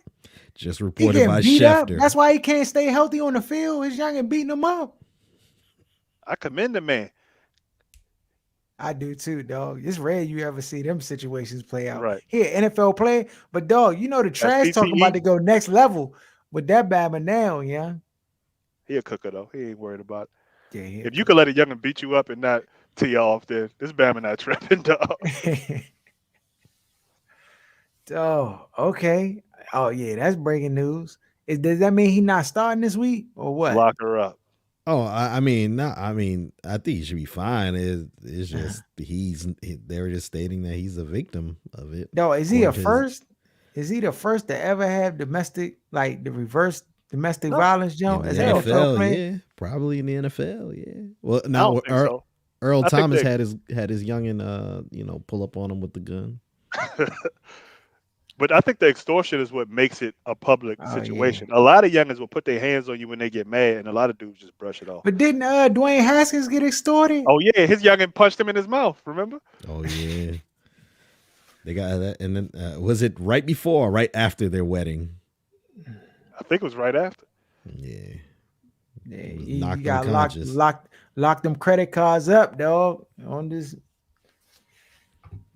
Just He reported getting by beat up. Schefter. That's why he can't stay healthy on the field. His youngin beating him up. I commend the man. I do too, dog. It's rare you ever see them situations play out. Right. He an NFL player, but dog, you know the trash talking PTE. about to go next level with that Bama now, yeah. He a cooker though. He ain't worried about it. Yeah. If you could let a youngin beat you up and not tee off, then this Bama not tripping, dog. Oh, okay. Oh yeah, that's breaking news. Does that mean he not starting this week or what? Lock her up. Oh, I mean, I think he should be fine. It's just they were just stating that he's a victim of it. No, is he according to his- first? Is he the first to ever have domestic, like the reverse domestic violence, Joe? in As the an NFL player? yeah, probably in the NFL, yeah. Well, I now don't think so. Earl I think Thomas they- had his youngin, pull up on him with the gun. But I think the extortion is what makes it a public Oh, situation. A lot of youngins will put their hands on you when they get mad, and a lot of dudes just brush it off. But didn't Dwayne Haskins get extorted? Oh yeah, his youngin punched him in his mouth. Remember? Oh yeah, they got that. And then was it right before or right after their wedding? I think it was right after. Yeah, Yeah, was you knocked got unconscious. lock them credit cards up, dog. On this.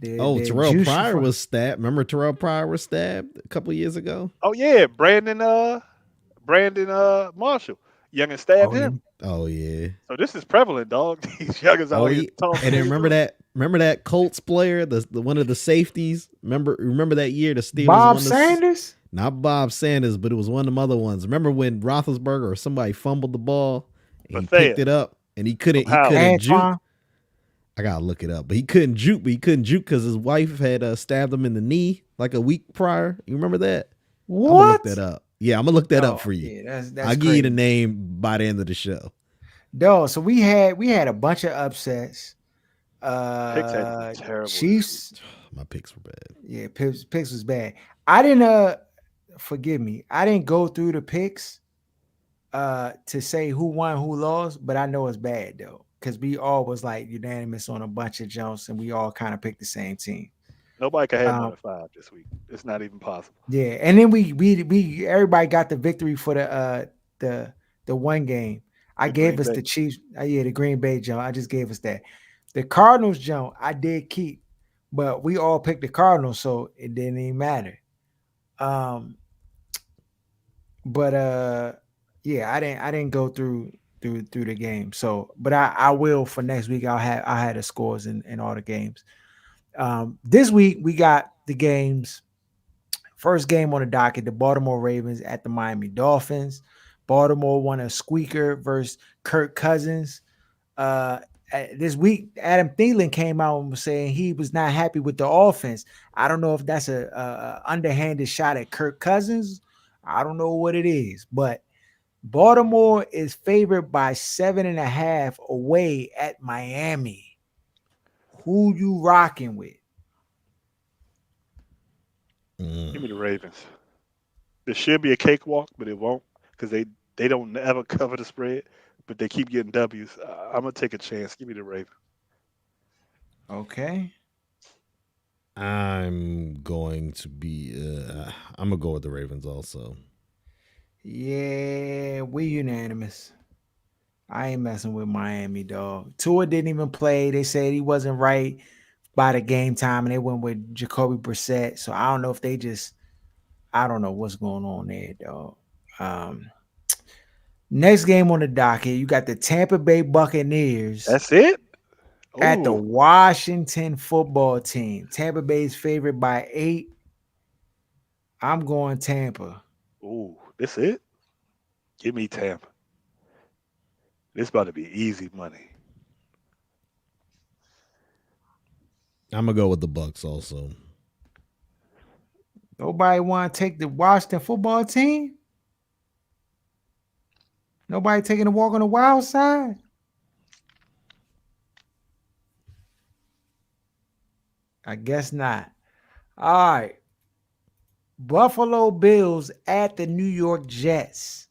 Terrell juice Pryor from- was stabbed. Remember Terrell Pryor was stabbed a couple of years ago? Oh yeah, Brandon Marshall. Youngin stabbed him. Oh yeah. So this is prevalent, dog. These youngins out here talking. And then remember that Colts player, the one of the safeties. Remember that year the Steelers Bob won the- Sanders? Not Bob Sanders, but it was one of them other ones. Remember when Roethlisberger or somebody fumbled the ball and he picked it up and he couldn't juke. Antoine? I gotta look it up, but he couldn't juke because his wife had stabbed him in the knee like a week prior. You remember that? What? I'm gonna look that up. Yeah, I'm gonna look that up for you. Yeah, that's I'll give you the crazy. name by the end of the show. Dog, so we had a bunch of upsets. Picks had been terrible. Chiefs. My picks were bad. Yeah, picks was bad. I didn't forgive me. I didn't go through the picks to say who won, who lost, but I know it's bad though. Because we all was like unanimous on a bunch of jumps and we all kind of picked the same team. Nobody can have more than 5 this week. It's not even possible. Yeah, and then we everybody got the victory for the one game. I gave us the Chiefs. The Green Bay jump. I just gave us that. The Cardinals jump I did keep, but we all picked the Cardinals, so it didn't even matter. Yeah, I didn't go through the game. So, but I will for next week. I had the scores in all the games. This week we got the games. First game on the docket: the Baltimore Ravens at the Miami Dolphins. Baltimore won a squeaker versus Kirk Cousins. This week, Adam Thielen came out and was saying he was not happy with the offense. I don't know if that's a underhanded shot at Kirk Cousins. I don't know what it is, but Baltimore is favored by 7.5 away at Miami. Who you rocking with? Give me the Ravens. There should be a cakewalk, but it won't because they don't ever cover the spread, but they keep getting W's. I'm gonna take a chance. Give me the Ravens. Okay. I'm going to be. I'm gonna go with the Ravens also. Yeah, we unanimous. I ain't messing with Miami, dog. Tua didn't even play. They said he wasn't right by the game time, and they went with Jacoby Brissett. So I don't know if they just. I don't know what's going on there, dog. Next game on the docket, you got the Tampa Bay Buccaneers. That's it. at the Ooh, Washington football team. Tampa Bay's favorite by 8. I'm going Tampa. ooh, this it? Give me Tampa. This about to be easy money. I'm gonna go with the Bucks also. Nobody want to take the Washington football team? Nobody taking a walk on the wild side? I guess not. All right. Buffalo Bills at the New York Jets.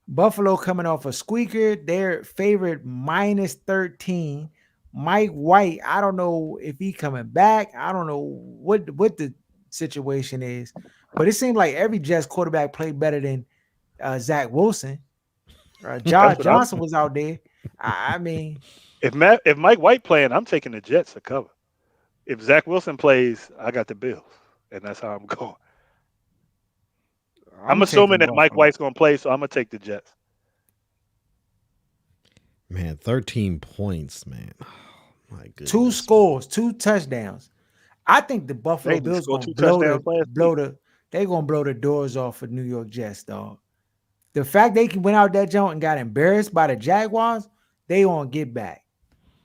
Buffalo coming off a squeaker. Their favorite minus 13. Mike White, I don't know if he coming back. I don't know what the situation is. But it seemed like every Jets quarterback played better than Zach Wilson. That's Josh what I'm. Johnson was out there. I mean, If Mike White playing, I'm taking the Jets to cover. If Zach Wilson plays, I got the Bills, and that's how I'm going. I'm I'm assuming taking that Mike Buffalo. White's going to play, so I'm going to take the Jets. Man, 13 points, man. Oh, my goodness. 2 scores, 2 touchdowns. I think the Buffalo They just Bills scored gonna 2 touchdowns last week. they're gonna blow the doors off of New York Jets, dog. The fact they went out that joint and got embarrassed by the Jaguars, they gonna get back.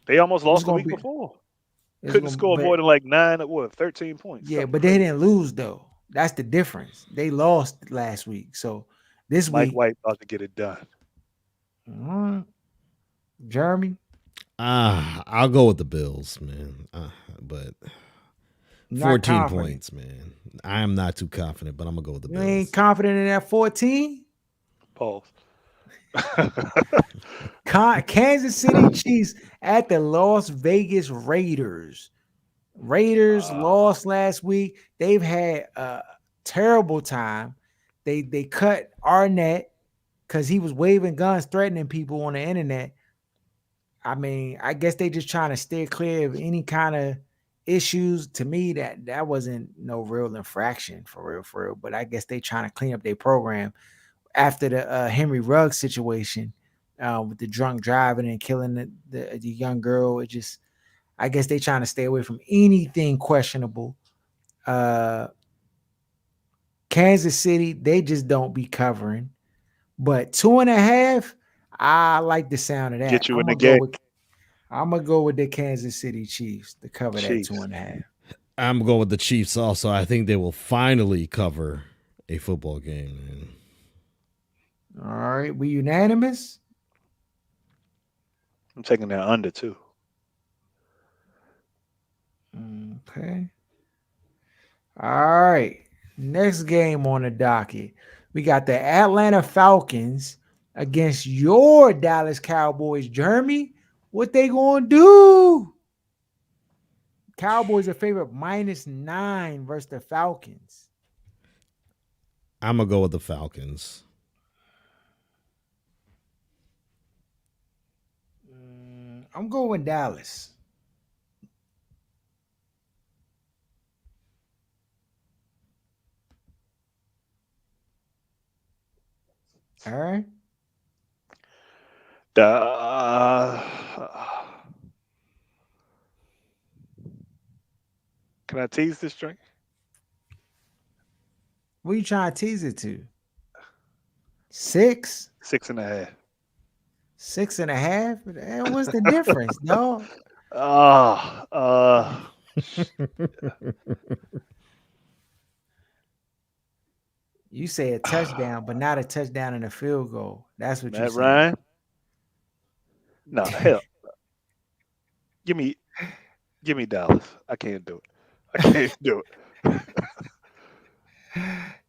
They almost It's lost the gonna week be before. it's Couldn't gonna score more but than like 13 points. yeah, Something but they crazy. didn't lose though. That's the difference. They lost last week. So this Mike week, White about to get it done. Jeremy, I'll go with the Bills, man. But not 14 confident. points, man. I am not too confident, but I'm gonna go with the You Bills. ain't confident in that 14? Pause. Kansas City Chiefs at the Las Vegas Raiders. Raiders lost last week. They've had a terrible time. They cut Arnett because he was waving guns, threatening people on the internet. I mean, I guess they just trying to steer clear of any kind of issues. To me, that wasn't no real infraction for real. But I guess they trying to clean up their program after the Henry Ruggs situation with the drunk driving and killing the young girl. It just, I guess they trying to stay away from anything questionable. Kansas City, they just don't be covering. But 2.5, I like the sound of that. Get you in the game. I'm gonna go with the Kansas City Chiefs to cover that Chiefs. 2.5. I'm going with the Chiefs also. I think they will finally cover a football game, man. All right, we unanimous. I'm taking that under too. Okay. All right. Next game on the docket. We got the Atlanta Falcons against your Dallas Cowboys. Jeremy, what they gonna do? Cowboys are favorite -9 versus the Falcons. I'm gonna go with the Falcons. I'm going with Dallas. All right. Can I tease this drink? What are you trying to tease it to? 6? 6.5. 6.5? What's the difference, dog? You say a touchdown, but not a touchdown and a field goal. That's what you're Matt saying. Ryan? No, hell. Give me Dallas. I can't do it. I can't do it.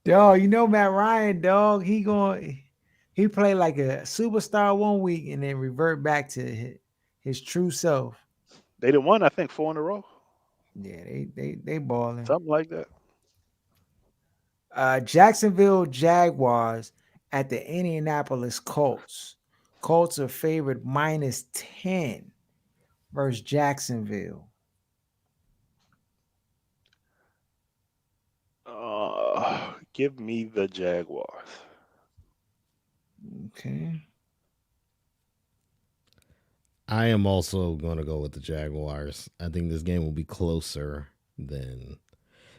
Dog, you know Matt Ryan, dog. He play like a superstar one week and then revert back to his true self. They done won, I think, 4 in a row. Yeah, they balling. Something like that. Jacksonville Jaguars at the Indianapolis Colts. Colts are favored -10 versus Jacksonville. Give me the Jaguars. Okay. I am also going to go with the Jaguars. I think this game will be closer than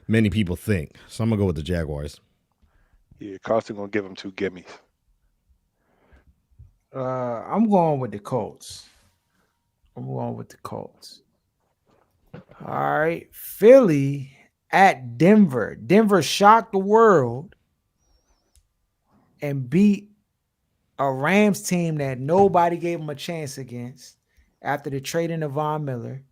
many people think. So I'm going to go with the Jaguars. Yeah, Carson gonna give him 2 gimmies. I'm going with the Colts. I'm going with the Colts. All right. Philly at Denver. Denver shocked the world and beat a Rams team that nobody gave them a chance against after the trading of Von Miller.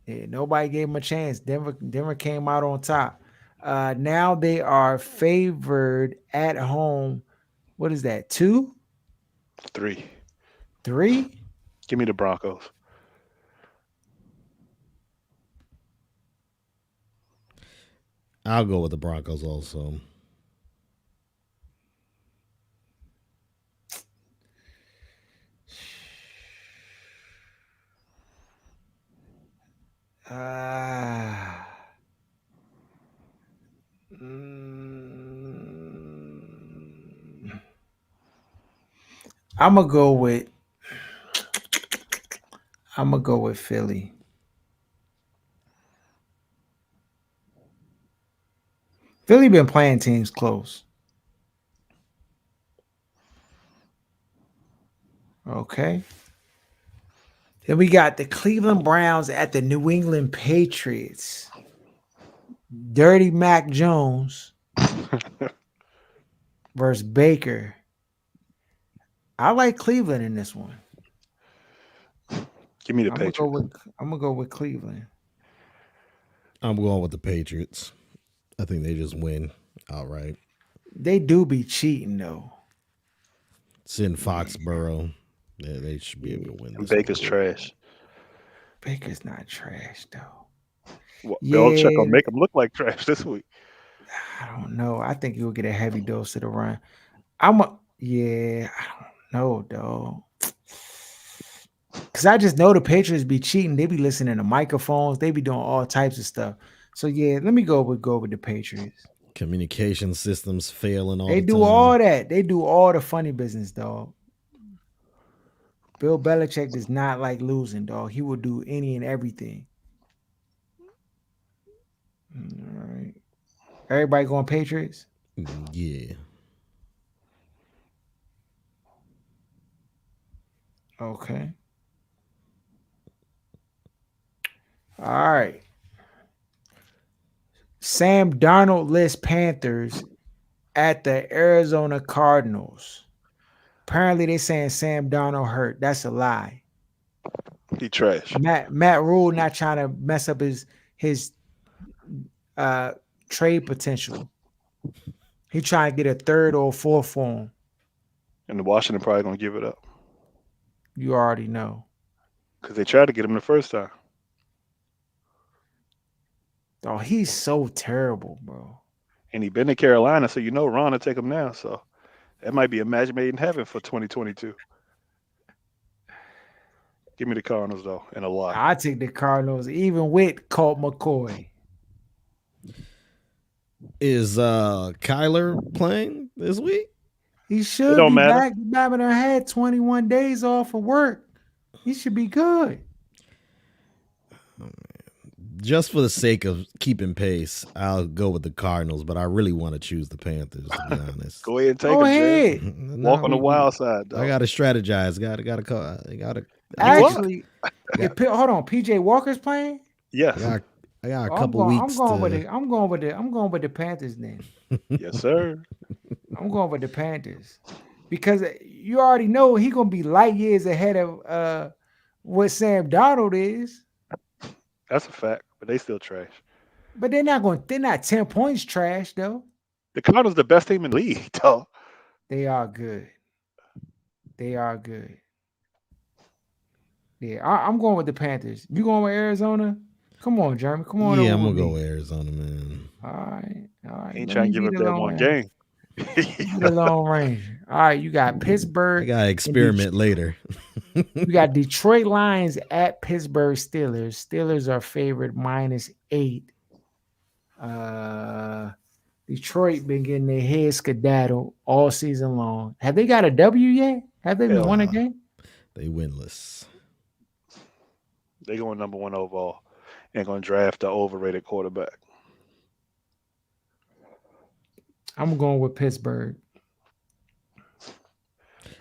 Yeah, nobody gave them a chance. Denver came out on top. Now they are favored at home. What is that? 2? 3. 3? Give me the Broncos. I'll go with the Broncos also. I'm gonna go with Philly. Philly been playing teams close. Okay. Then we got the Cleveland Browns at the New England Patriots. Dirty Mac Jones versus Baker. I like Cleveland in this one. Give me the Patriots. I'm gonna go with Cleveland. I'm going with the Patriots. I think they just win outright. They do be cheating though. It's in Foxborough. Yeah, they should be able to win. And Baker's trash. Baker's not trash though. Well, Belichick gonna make him look like trash this week. I don't know. I think you'll get a heavy dose of the run. I don't know, though. Because I just know the Patriots be cheating. They be listening to microphones. They be doing all types of stuff. So, yeah, let me go with the Patriots. Communication systems failing all the time. They do all that. They do all the funny business, dog. Bill Belichick does not like losing, dog. He will do any and everything. All right. Everybody going Patriots? Yeah. Okay. All right. Sam Darnold lists Panthers at the Arizona Cardinals. Apparently, they saying Sam Darnold hurt. That's a lie. He trash. Matt Rule not trying to mess up his trade potential. He trying to get a 3rd or 4th for him. And the Washington probably gonna give it up. You already know. Because they tried to get him the first time. Oh, he's so terrible, bro. And he been in Carolina, so you know Ron will take him now. So that might be a match made in heaven for 2022. Give me the Cardinals, though, and a lot. I take the Cardinals, even with Colt McCoy. Is Kyler playing this week? He should be back. Babbitt had 21 days off of work. He should be good. Just for the sake of keeping pace, I'll go with the Cardinals, but I really want to choose the Panthers, to be honest. Go ahead and take them, Walk on the wild side, dog. I got to strategize. Got to. Actually, hold on. PJ Walker's playing? Yes. I got a couple weeks. I'm going with the Panthers then. Yes, sir. I'm going with the Panthers because you already know he's gonna be light years ahead of what Sam Darnold is. That's a fact, but they still trash. But they're not 10 points trash though. The Cardinals the best team in the league, though. They are good. Yeah, I'm going with the Panthers. You going with Arizona? Come on, Jeremy. Come on. Yeah, I'm gonna go with Arizona, man. All right. Ain't trying to give up that one game. The long range. All right, you got Pittsburgh. I got to experiment later. You got Detroit Lions at Pittsburgh Steelers. Steelers are favored -8. Detroit been getting their head skedaddled all season long. Have they got a W yet? Have they Hell won a no. game? They winless. They going number 1 overall and going to draft the overrated quarterback. I'm going with Pittsburgh.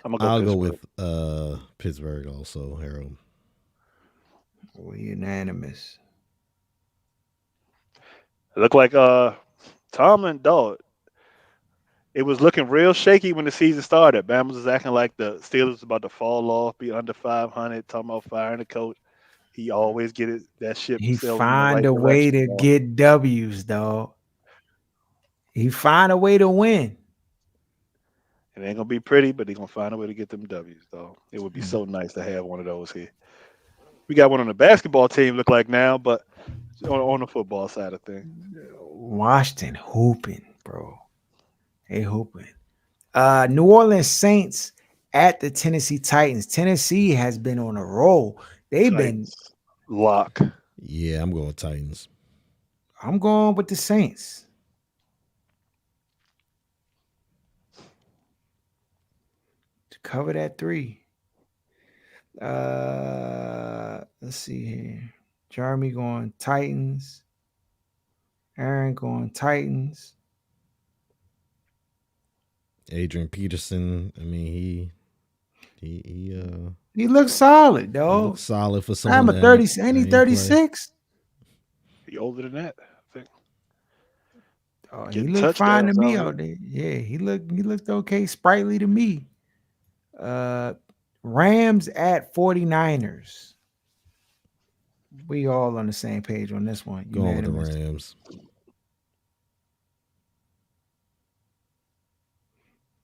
I'll go with Pittsburgh also, Harold. We're unanimous. It looked like Tomlin, dog. It was looking real shaky when the season started. Bama was acting like the Steelers was about to fall off, be under 500, talking about firing the coach. He always get it that ship He sailed in the find right a way direction, to dog. get W's, dog. He find a way to win. It ain't gonna be pretty, but he gonna find a way to get them W's, though. It would be so nice to have one of those here. We got one on the basketball team, look like now, but on the football side of things. Washington hooping, bro. They hooping. New Orleans Saints at the Tennessee Titans. Tennessee has been on a roll. They've been Titans. Lock. Yeah, I'm going Titans. I'm going with the Saints. To cover that 3. Let's see here. Jeremy going Titans. Aaron going Titans. Adrian Peterson. I mean, He looks solid, he dog. looks solid for someone. I'm a that 30. ain't Ain't he play. 36? He older than that, I think. Oh, he Getting looked fine to touchdowns me out out there. Yeah, he looked okay, sprightly to me. Rams at 49ers. We all on the same page on this one. Going with the Unanimous. Rams.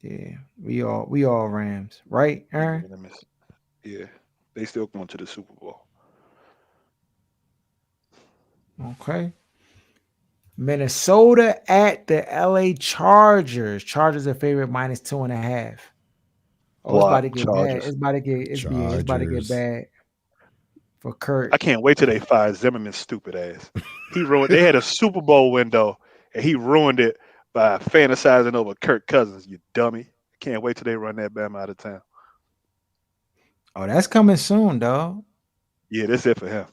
Yeah, we all Rams, right, Aaron? Unanimous. Yeah, they still going to the Super Bowl. Okay. Minnesota at the LA Chargers. Chargers are favorite minus 2.5. Oh, it's about to get bad. Chargers. It's about to get bad for Kurt. I can't wait till they fire Zimmerman's stupid ass. He ruined. They had a Super Bowl window, and he ruined it by fantasizing over Kirk Cousins. You dummy! Can't wait till they run that Bama out of town. Oh, that's coming soon, dog. Yeah, that's it for him.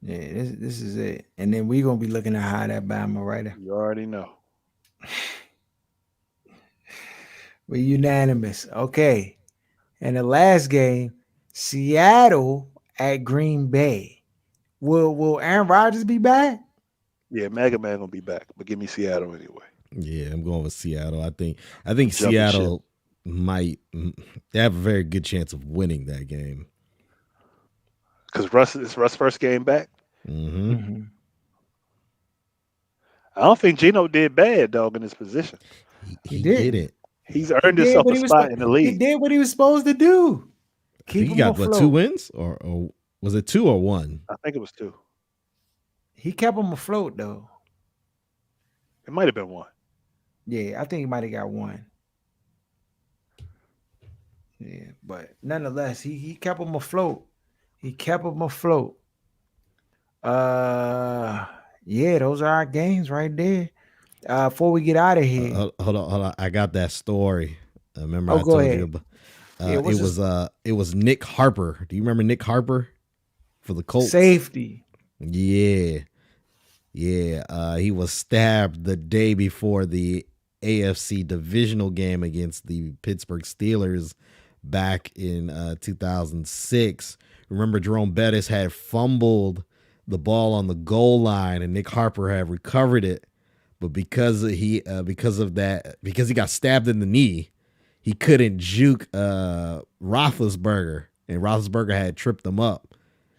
Yeah, this is it. And then we're gonna be looking at how that Bama right there. You already know. We're unanimous. Okay. And the last game, Seattle at Green Bay. Will Aaron Rodgers be back? Yeah, Mega Man gonna be back, but give me Seattle anyway. Yeah, I'm going with Seattle. I think Jumping Seattle might. They have a very good chance of winning that game. Because it's Russ' first game back. Mm-hmm. I don't think Geno did bad, dog, in his position. He did. did it. He's earned himself a spot in the He league. did what he was supposed to do. I think he got what, 2 wins, or was it 2 or 1? I think it was 2. He kept him afloat though. It might have been 1. Yeah, I think he might have got 1. Yeah, but nonetheless, he kept him afloat. Yeah, those are our games right there. Before we get out of here, Hold on. I got that story. Remember, I go told ahead. you about. Yeah, it was Nick Harper. Do you remember Nick Harper for the Colts? Safety. Yeah. He was stabbed the day before the AFC divisional game against the Pittsburgh Steelers back in 2006. Remember, Jerome Bettis had fumbled the ball on the goal line, and Nick Harper had recovered it, but because he got stabbed in the knee, he couldn't juke Roethlisberger, and Roethlisberger had tripped him up.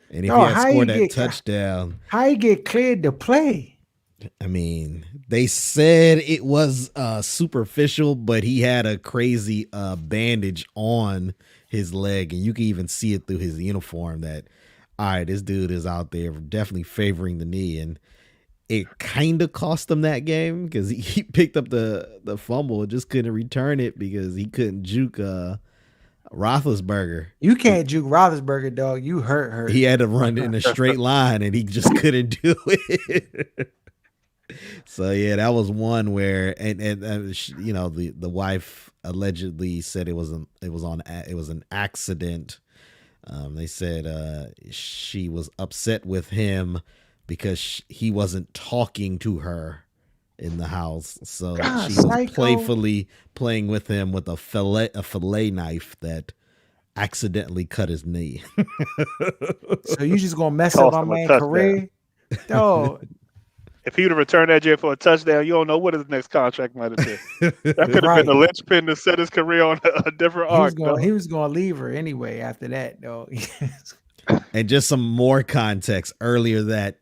And if he had scored that touchdown, how he get cleared to play? I mean, they said it was superficial, but he had a crazy bandage on his leg, and you can even see it through his uniform that, all right, this dude is out there definitely favoring the knee, and it kind of cost him that game because he picked up the fumble and just couldn't return it because he couldn't juke Roethlisberger. You can't juke Roethlisberger, dog. You hurt. He had to run in a straight line, and he just couldn't do it. So yeah, that was one where, you know, the wife allegedly said it was an accident. They said she was upset with him because he wasn't talking to her in the house, so God, she was psycho. playfully playing with him with a fillet knife that accidentally cut his knee. So you just gonna mess up Cost my him a man touchdown. career, dog? If he would have returned that jet for a touchdown, you don't know what his next contract might have been. That could have Right. been the linchpin to set his career on a different arc, dog. He was gonna leave her anyway after that, dog. And just some more context, earlier that,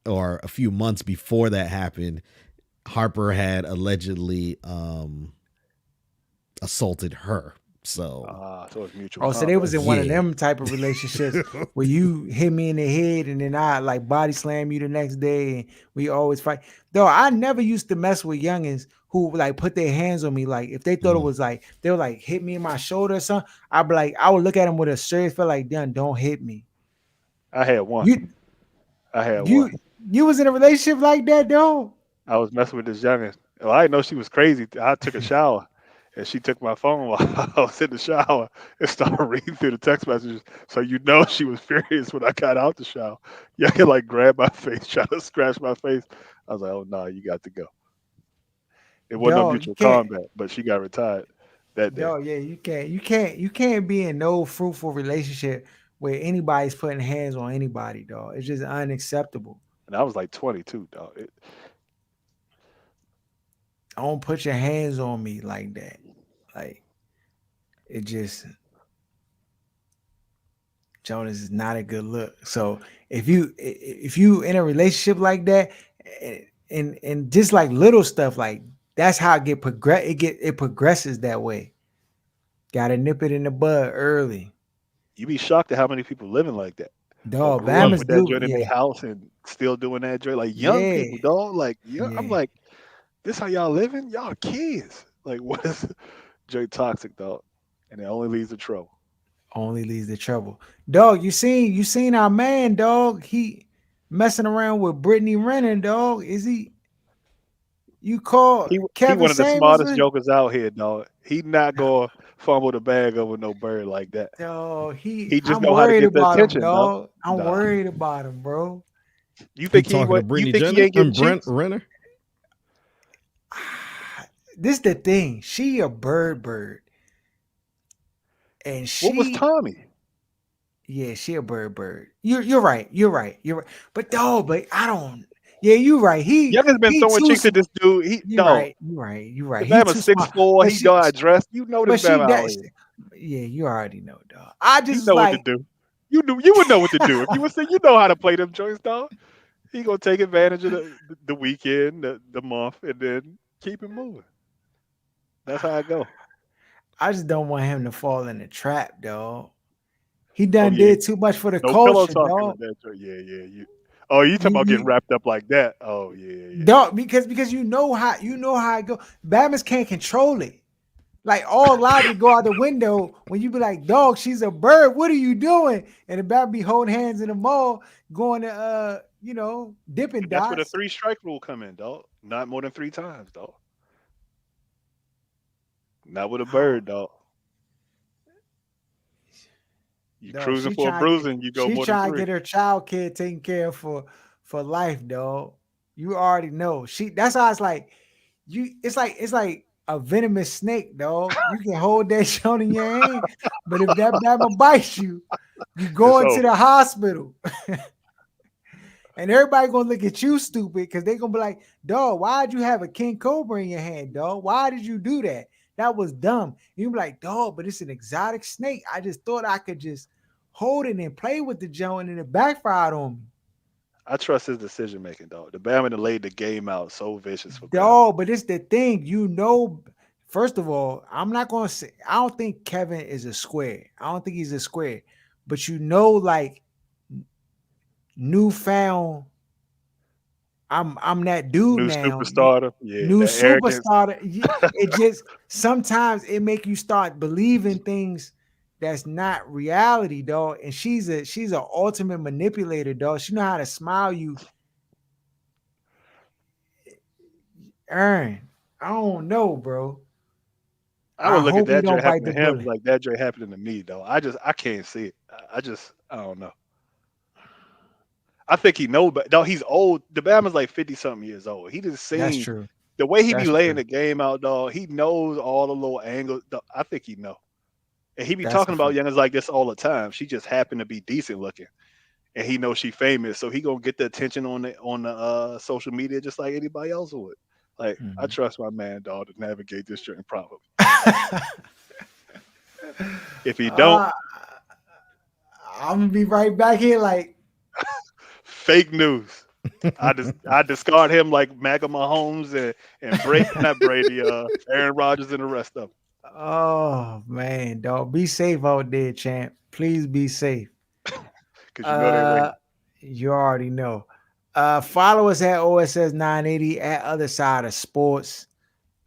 or a few months before that happened, Harper had allegedly assaulted her. So So it's mutual. So they was in one of Yeah. them type of relationships where you hit me in the head and then I like body slam you the next day and we always fight. Though I never used to mess with youngins who like put their hands on me. Like if they thought it was like they were like hit me in my shoulder or something, I'd be like, I would look at them with a serious feel like, don't hit me. I had one. You was in a relationship like that, though? I was messing with this youngin. Well, I didn't know she was crazy. I took a shower, and she took my phone while I was in the shower and started reading through the text messages. So you know she was furious when I got out the shower. Youngin like grabbed my face, trying to scratch my face. I was like, "Oh no, you got to go." It wasn't no Dog, mutual combat, but she got retired that day. Dog, yeah, you can't be in no fruitful relationship where anybody's putting hands on anybody, dog. It's just unacceptable. And I was like 22, dog. Don't put your hands on me like that. Like it just Jonas is not a good look. So if you in a relationship like that, and just like little stuff like that's how it progresses that way. Gotta nip it in the bud early. You be shocked at how many people living like that. Or Dog, grew up Bama's with that do joint in their yeah. house and still doing that joint. Like young Yeah. people, dog. Like I'm Yeah. like, this how y'all living? Y'all kids. Like what is joint toxic, dog? And it only leads to trouble. Only leads to trouble. Dog, you seen our man, dog. He messing around with Brittany Renner, dog. Is he you call He Kevin one of the smartest Samuelson? jokers out here, dog. He not gonna fumble the bag over no bird like that. Dog, He just I'm know how to worried get the about him, attention, dog. dog. I'm Nah. worried about him, bro. You He think talking to Brittany you think he Jenner ain't getting and Brent cheeks? Renner? This the thing. She a bird. And What was she Tommy? yeah, she a bird. You're right. But dog, but I don't. Yeah, you're right. Young has been He throwing too. chicks at this dude. He You're dog. right. You're right. The He Bama's too smart. 6'4". But He don't dress. You know this Bama out here. Yeah, you already know, dog. I You just know what to like do. You would know what to do if you would say you know how to play them joints, dog. He gonna take advantage of the weekend, the month, and then keep it moving. That's how I go. I just don't want him to fall in the trap, dog. He Oh done yeah, did too much for the no pillow culture, talking dog. with that joint. Yeah. You. Oh, you talking about getting wrapped up like that? Oh yeah. Dog, because you know how I go. Bama's can't control it. Like all logic go out the window when you be like, dog, she's a bird. What are you doing? And the Bama be holding hands in the mall, going to Dippin' That's where the Dots. 3 strike rule come in, dog. Not more than 3 times, dog. Not with a bird, dog. You Dog, cruising for a bruising, you go she more than trying to 3. get her child kid taken care of for life, dog. You already know. That's how it's like it's like a venomous snake, dog. You can hold that shit in your hand, but if that Bama bites you, you going to the hospital. And everybody gonna look at you stupid because they gonna be like, dog, why'd you have a king cobra in your hand, dog? Why did you do that? That was dumb. You be like, dog, but it's an exotic snake. I just thought I could just hold it and play with the joint and it backfired on me. I trust his decision making, dog. The Bama laid the game out so vicious for Bama. Dog, but it's the thing, first of all, I'm not gonna say I don't think Kevin is a square. I don't think he's a square, but like newfound I'm that dude New now. superstar. Yeah, New that arrogance. superstar. It just sometimes it make you start believing things that's not reality, dog. And she's an ultimate manipulator, dog. She know how to smile you Aaron, I don't know, bro. I I would look at hope he that Dre don't bite happening the to him bullet. like that Dre happening to me though. I can't see it. I don't know. I think he know, but no, he's old. The Bama's like 50 something years old. He just That's seen true. the way he be That's laying true. the game out, dog. He knows all the little angles. I think he know, and he be That's a talking about fact. youngers like this all the time. She just happened to be decent looking, and he knows she famous, so he gonna get the attention on the social media just like anybody else would. Like I Mhm. trust my man, dog, to navigate this journey properly. If he don't, uh, I'm gonna be right back here. Like, fake news. I discard him like Maga Mahomes and not Brady, Aaron Rodgers and the rest of them. oh man, dog, be safe out there, champ. Please be safe. Because you know they Uh, waiting. you already know. Follow us at OSS 980 at Other Side of Sports.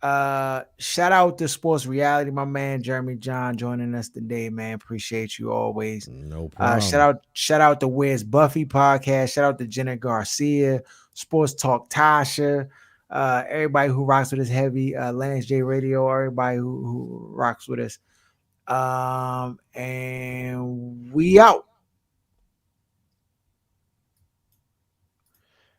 Shout out to Sports Reality, my man Jeremy John joining us today, man. Appreciate you always. No Shout problem. out to Where's Buffy podcast. Shout out to Jenna Garcia, Sports Talk Tasha, everybody who rocks with us heavy, Lance J Radio, everybody who rocks with us. And we out.